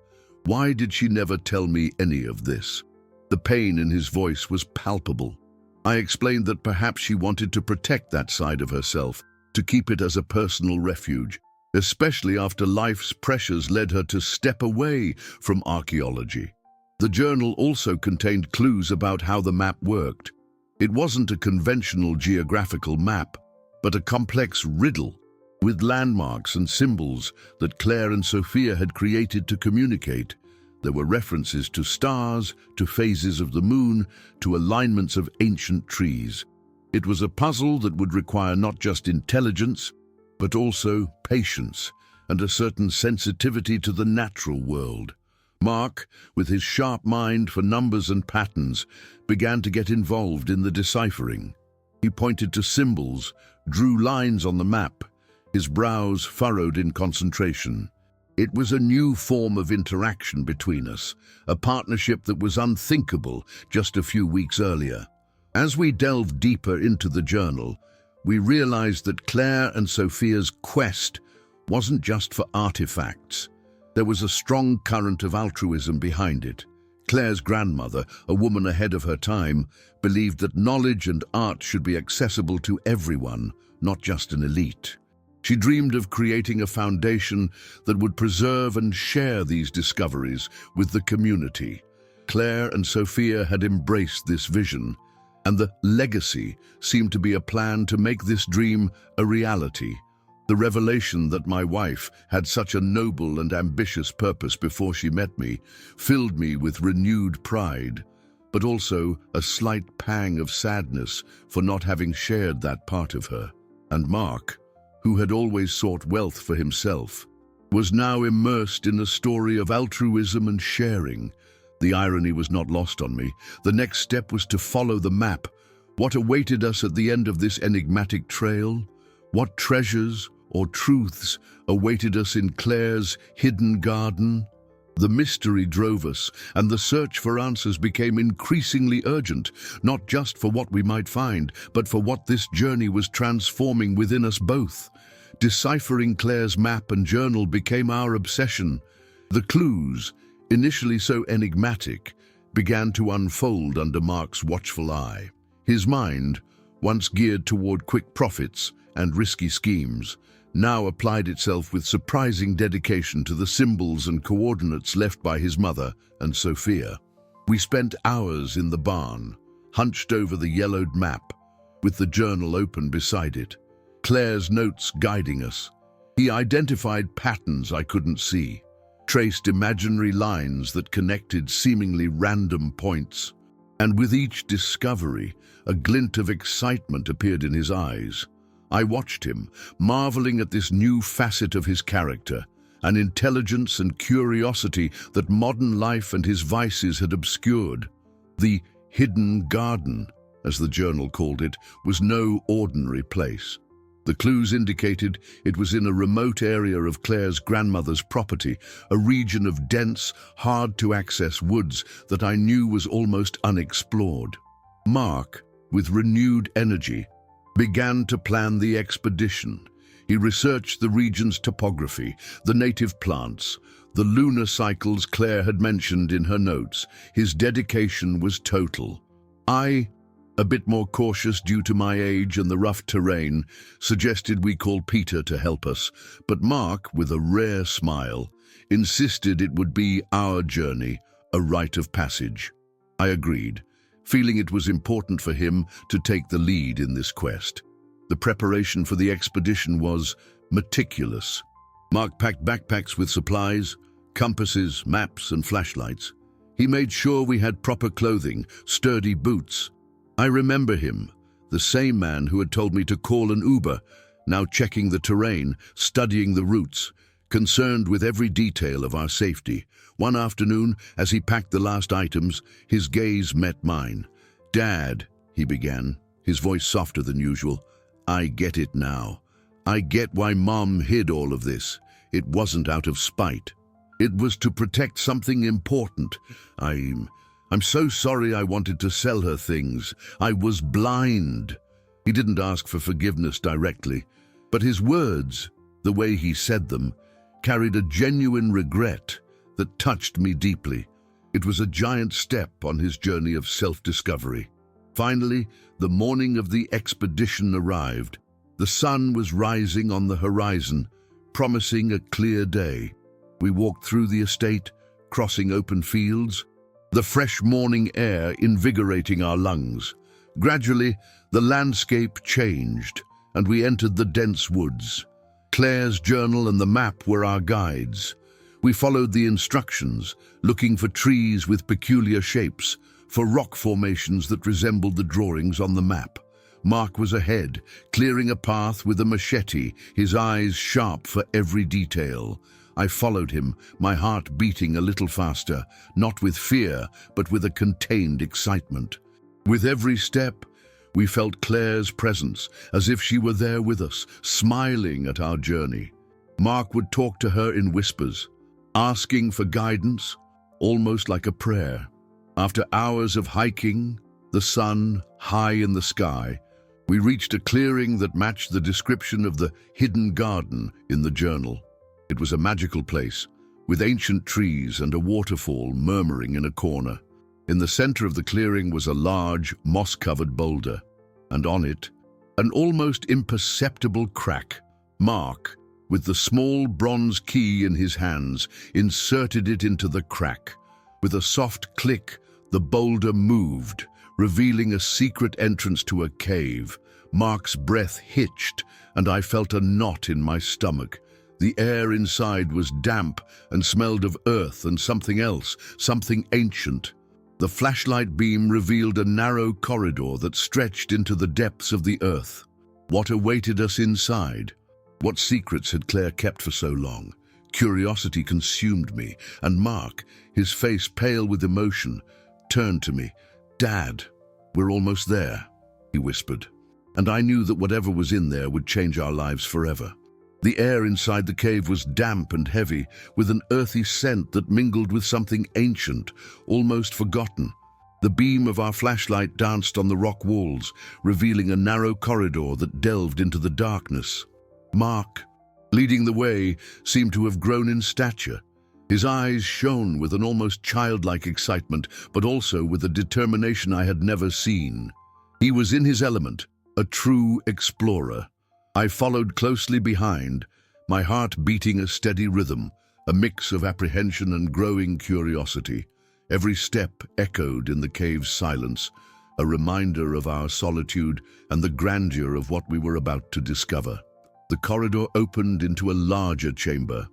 "Why did she never tell me any of this?" The pain in his voice was palpable. I explained that perhaps she wanted to protect that side of herself, to keep it as a personal refuge, especially after life's pressures led her to step away from archaeology. The journal also contained clues about how the map worked. It wasn't a conventional geographical map, but a complex riddle, with landmarks and symbols that Claire and Sophia had created to communicate. There were references to stars, to phases of the moon, to alignments of ancient trees. It was a puzzle that would require not just intelligence, but also patience and a certain sensitivity to the natural world. Mark, with his sharp mind for numbers and patterns, began to get involved in the deciphering. He pointed to symbols, drew lines on the map, his brows furrowed in concentration. It was a new form of interaction between us, a partnership that was unthinkable just a few weeks earlier. As we delved deeper into the journal, we realized that Claire and Sophia's quest wasn't just for artifacts. There was a strong current of altruism behind it. Claire's grandmother, a woman ahead of her time, believed that knowledge and art should be accessible to everyone, not just an elite. She dreamed of creating a foundation that would preserve and share these discoveries with the community. Claire and Sophia had embraced this vision, and the legacy seemed to be a plan to make this dream a reality. The revelation that my wife had such a noble and ambitious purpose before she met me filled me with renewed pride, but also a slight pang of sadness for not having shared that part of her. And Mark, who had always sought wealth for himself, was now immersed in a story of altruism and sharing. The irony was not lost on me. The next step was to follow the map. What awaited us at the end of this enigmatic trail? What treasures or truths awaited us in Claire's hidden garden? The mystery drove us, and the search for answers became increasingly urgent, not just for what we might find, but for what this journey was transforming within us both. Deciphering Claire's map and journal became our obsession. The clues, initially so enigmatic, began to unfold under Mark's watchful eye. His mind, once geared toward quick profits and risky schemes, now applied itself with surprising dedication to the symbols and coordinates left by his mother and Sophia. We spent hours in the barn, hunched over the yellowed map, with the journal open beside it, Claire's notes guiding us. He identified patterns I couldn't see, traced imaginary lines that connected seemingly random points. And with each discovery, a glint of excitement appeared in his eyes. I watched him, marveling at this new facet of his character, an intelligence and curiosity that modern life and his vices had obscured. The hidden garden, as the journal called it, was no ordinary place. The clues indicated it was in a remote area of Claire's grandmother's property, a region of dense, hard-to-access woods that I knew was almost unexplored. Mark, with renewed energy, began to plan the expedition. He researched the region's topography, the native plants, the lunar cycles Claire had mentioned in her notes. His dedication was total. I, a bit more cautious due to my age and the rough terrain, suggested we call Peter to help us, but Mark, with a rare smile, insisted it would be our journey, a rite of passage. I agreed, feeling it was important for him to take the lead in this quest. The preparation for the expedition was meticulous. Mark packed backpacks with supplies, compasses, maps, and flashlights. He made sure we had proper clothing, sturdy boots. I remember him, the same man who had told me to call an Uber, now checking the terrain, studying the routes, concerned with every detail of our safety. One afternoon, as he packed the last items, his gaze met mine. "Dad," he began, his voice softer than usual, "I get it now. I get why Mom hid all of this. It wasn't out of spite. It was to protect something important. I'm so sorry I wanted to sell her things. I was blind." He didn't ask for forgiveness directly, but his words, the way he said them, carried a genuine regret that touched me deeply. It was a giant step on his journey of self-discovery. Finally, the morning of the expedition arrived. The sun was rising on the horizon, promising a clear day. We walked through the estate, crossing open fields, the fresh morning air invigorating our lungs. Gradually, the landscape changed, and we entered the dense woods. Claire's journal and the map were our guides. We followed the instructions, looking for trees with peculiar shapes, for rock formations that resembled the drawings on the map. Mark was ahead, clearing a path with a machete, his eyes sharp for every detail. I followed him, my heart beating a little faster, not with fear, but with a contained excitement. With every step, we felt Claire's presence, as if she were there with us, smiling at our journey. Mark would talk to her in whispers, asking for guidance, almost like a prayer. After hours of hiking, the sun high in the sky, we reached a clearing that matched the description of the hidden garden in the journal. It was a magical place, with ancient trees and a waterfall murmuring in a corner. In the center of the clearing was a large, moss-covered boulder, and on it, an almost imperceptible crack. Mark, with the small bronze key in his hands, inserted it into the crack. With a soft click, the boulder moved, revealing a secret entrance to a cave. Mark's breath hitched, and I felt a knot in my stomach. The air inside was damp and smelled of earth and something else, something ancient. The flashlight beam revealed a narrow corridor that stretched into the depths of the earth. What awaited us inside? What secrets had Claire kept for so long? Curiosity consumed me, and Mark, his face pale with emotion, turned to me. "Dad, we're almost there," he whispered. And I knew that whatever was in there would change our lives forever. The air inside the cave was damp and heavy, with an earthy scent that mingled with something ancient, almost forgotten. The beam of our flashlight danced on the rock walls, revealing a narrow corridor that delved into the darkness. Mark, leading the way, seemed to have grown in stature. His eyes shone with an almost childlike excitement, but also with a determination I had never seen. He was in his element, a true explorer. I followed closely behind, my heart beating a steady rhythm, a mix of apprehension and growing curiosity. Every step echoed in the cave's silence, a reminder of our solitude and the grandeur of what we were about to discover. The corridor opened into a larger chamber,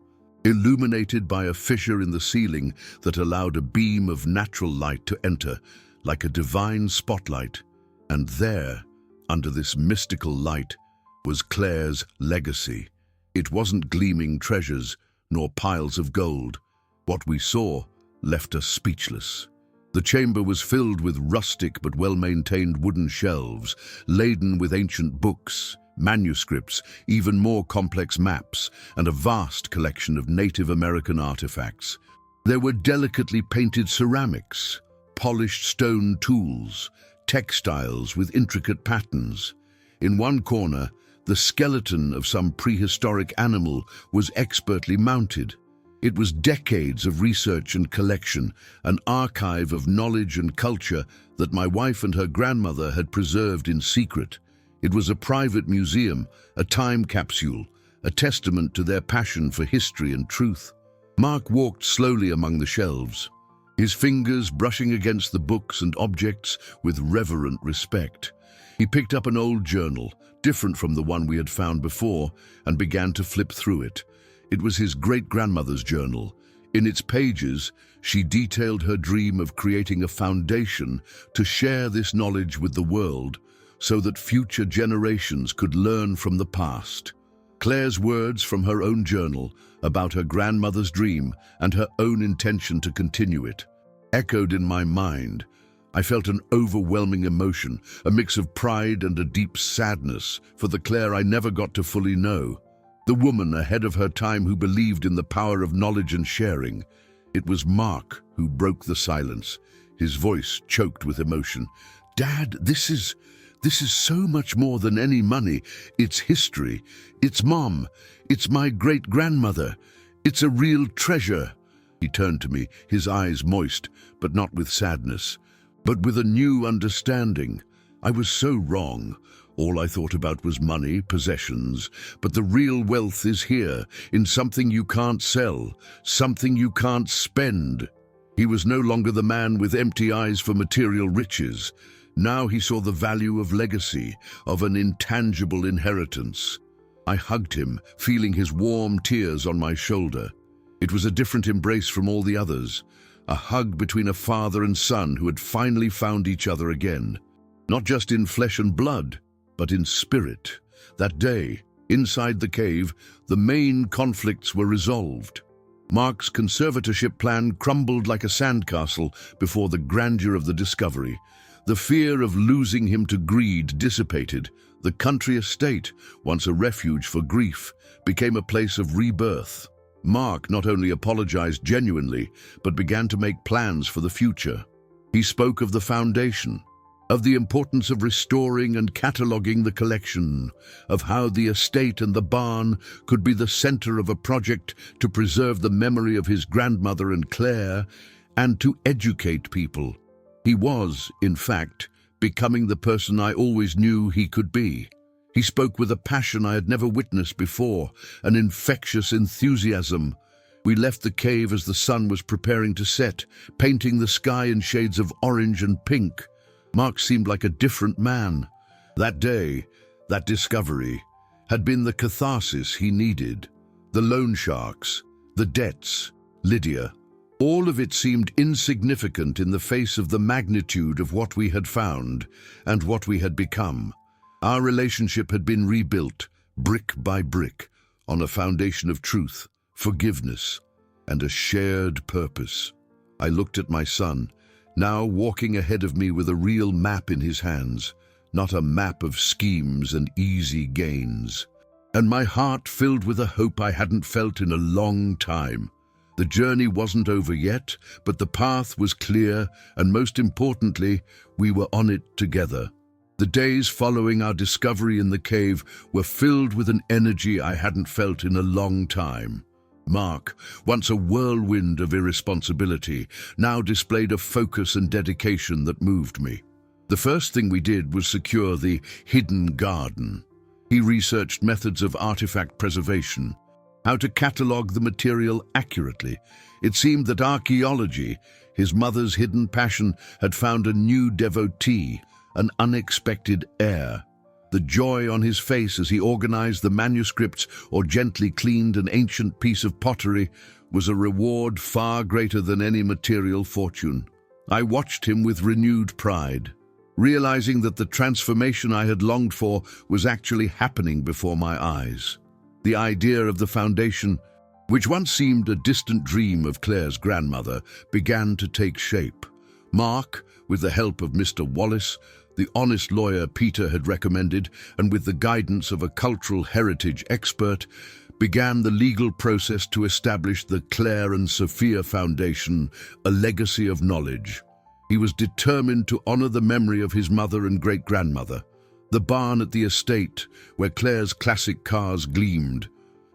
illuminated by a fissure in the ceiling that allowed a beam of natural light to enter, like a divine spotlight. And there, under this mystical light, was Claire's legacy. It wasn't gleaming treasures, nor piles of gold. What we saw left us speechless. The chamber was filled with rustic but well-maintained wooden shelves, laden with ancient books, manuscripts, even more complex maps, and a vast collection of Native American artifacts. There were delicately painted ceramics, polished stone tools, textiles with intricate patterns. In one corner, the skeleton of some prehistoric animal was expertly mounted. It was decades of research and collection, an archive of knowledge and culture that my wife and her grandmother had preserved in secret. It was a private museum, a time capsule, a testament to their passion for history and truth. Mark walked slowly among the shelves, his fingers brushing against the books and objects with reverent respect. He picked up an old journal, different from the one we had found before, and began to flip through it. It was his great-grandmother's journal. In its pages, she detailed her dream of creating a foundation to share this knowledge with the world so that future generations could learn from the past. Claire's words from her own journal about her grandmother's dream and her own intention to continue it echoed in my mind. I felt an overwhelming emotion, a mix of pride and a deep sadness for the Claire I never got to fully know. The woman ahead of her time who believed in the power of knowledge and sharing. It was Mark who broke the silence, his voice choked with emotion. "Dad, this is so much more than any money. It's history. It's Mom. It's my great-grandmother. It's a real treasure." He turned to me, his eyes moist, but not with sadness, but with a new understanding. I was so wrong. All I thought about was money, possessions, but the real wealth is here, in something you can't sell, something you can't spend. He was no longer the man with empty eyes for material riches. Now he saw the value of legacy, of an intangible inheritance. I hugged him, feeling his warm tears on my shoulder. It was a different embrace from all the others, a hug between a father and son who had finally found each other again. Not just in flesh and blood, but in spirit. That day, inside the cave, the main conflicts were resolved. Mark's conservatorship plan crumbled like a sandcastle before the grandeur of the discovery. The fear of losing him to greed dissipated. The country estate, once a refuge for grief, became a place of rebirth. Mark not only apologized genuinely, but began to make plans for the future. He spoke of the foundation, of the importance of restoring and cataloging the collection, of how the estate and the barn could be the center of a project to preserve the memory of his grandmother and Claire, and to educate people. He was, in fact, becoming the person I always knew he could be. He spoke with a passion I had never witnessed before, an infectious enthusiasm. We left the cave as the sun was preparing to set, painting the sky in shades of orange and pink. Mark seemed like a different man. That day, that discovery, had been the catharsis he needed. The loan sharks, the debts, Lydia, all of it seemed insignificant in the face of the magnitude of what we had found and what we had become. Our relationship had been rebuilt, brick by brick, on a foundation of truth, forgiveness, and a shared purpose. I looked at my son, now walking ahead of me with a real map in his hands, not a map of schemes and easy gains. And my heart filled with a hope I hadn't felt in a long time. The journey wasn't over yet, but the path was clear, and most importantly, we were on it together. The days following our discovery in the cave were filled with an energy I hadn't felt in a long time. Mark, once a whirlwind of irresponsibility, now displayed a focus and dedication that moved me. The first thing we did was secure the hidden garden. He researched methods of artifact preservation, how to catalogue the material accurately. It seemed that archaeology, his mother's hidden passion, had found a new devotee, an unexpected heir. The joy on his face as he organized the manuscripts or gently cleaned an ancient piece of pottery was a reward far greater than any material fortune. I watched him with renewed pride, realizing that the transformation I had longed for was actually happening before my eyes. The idea of the foundation, which once seemed a distant dream of Claire's grandmother, began to take shape. Mark, with the help of Mr. Wallace, the honest lawyer Peter had recommended, and with the guidance of a cultural heritage expert, began the legal process to establish the Claire and Sophia Foundation, a legacy of knowledge. He was determined to honor the memory of his mother and great-grandmother. The barn at the estate, where Claire's classic cars gleamed,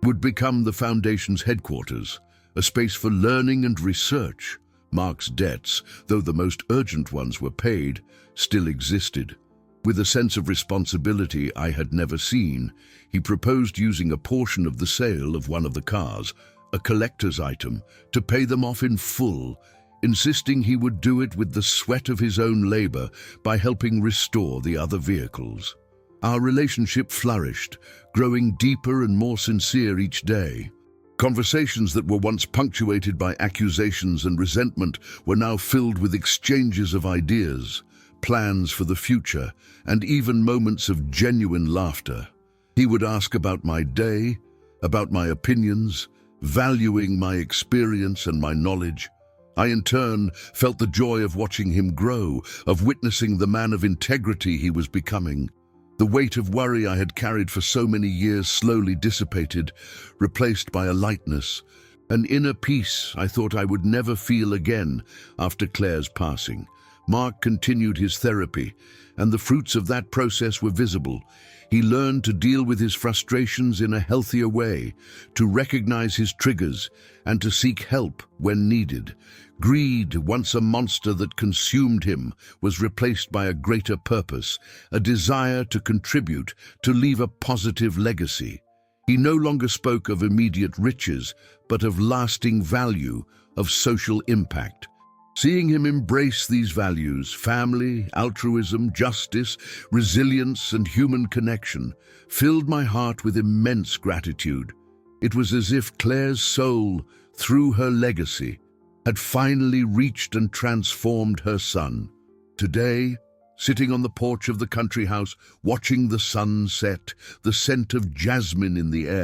would become the Foundation's headquarters, a space for learning and research. Mark's debts, though the most urgent ones were paid, still existed. With a sense of responsibility I had never seen, he proposed using a portion of the sale of one of the cars, a collector's item, to pay them off in full, insisting he would do it with the sweat of his own labor by helping restore the other vehicles. Our relationship flourished, growing deeper and more sincere each day. Conversations that were once punctuated by accusations and resentment were now filled with exchanges of ideas, plans for the future, and even moments of genuine laughter. He would ask about my day, about my opinions, valuing my experience and my knowledge. I, in turn, felt the joy of watching him grow, of witnessing the man of integrity he was becoming. The weight of worry I had carried for so many years slowly dissipated, replaced by a lightness, an inner peace I thought I would never feel again after Claire's passing. Mark continued his therapy, and the fruits of that process were visible. He learned to deal with his frustrations in a healthier way, to recognize his triggers, and to seek help when needed. Greed, once a monster that consumed him, was replaced by a greater purpose, a desire to contribute, to leave a positive legacy. He no longer spoke of immediate riches, but of lasting value, of social impact. Seeing him embrace these values, family, altruism, justice, resilience, and human connection, filled my heart with immense gratitude. It was as if Claire's soul, through her legacy, had finally reached and transformed her son. Today, sitting on the porch of the country house, watching the sun set, the scent of jasmine in the air,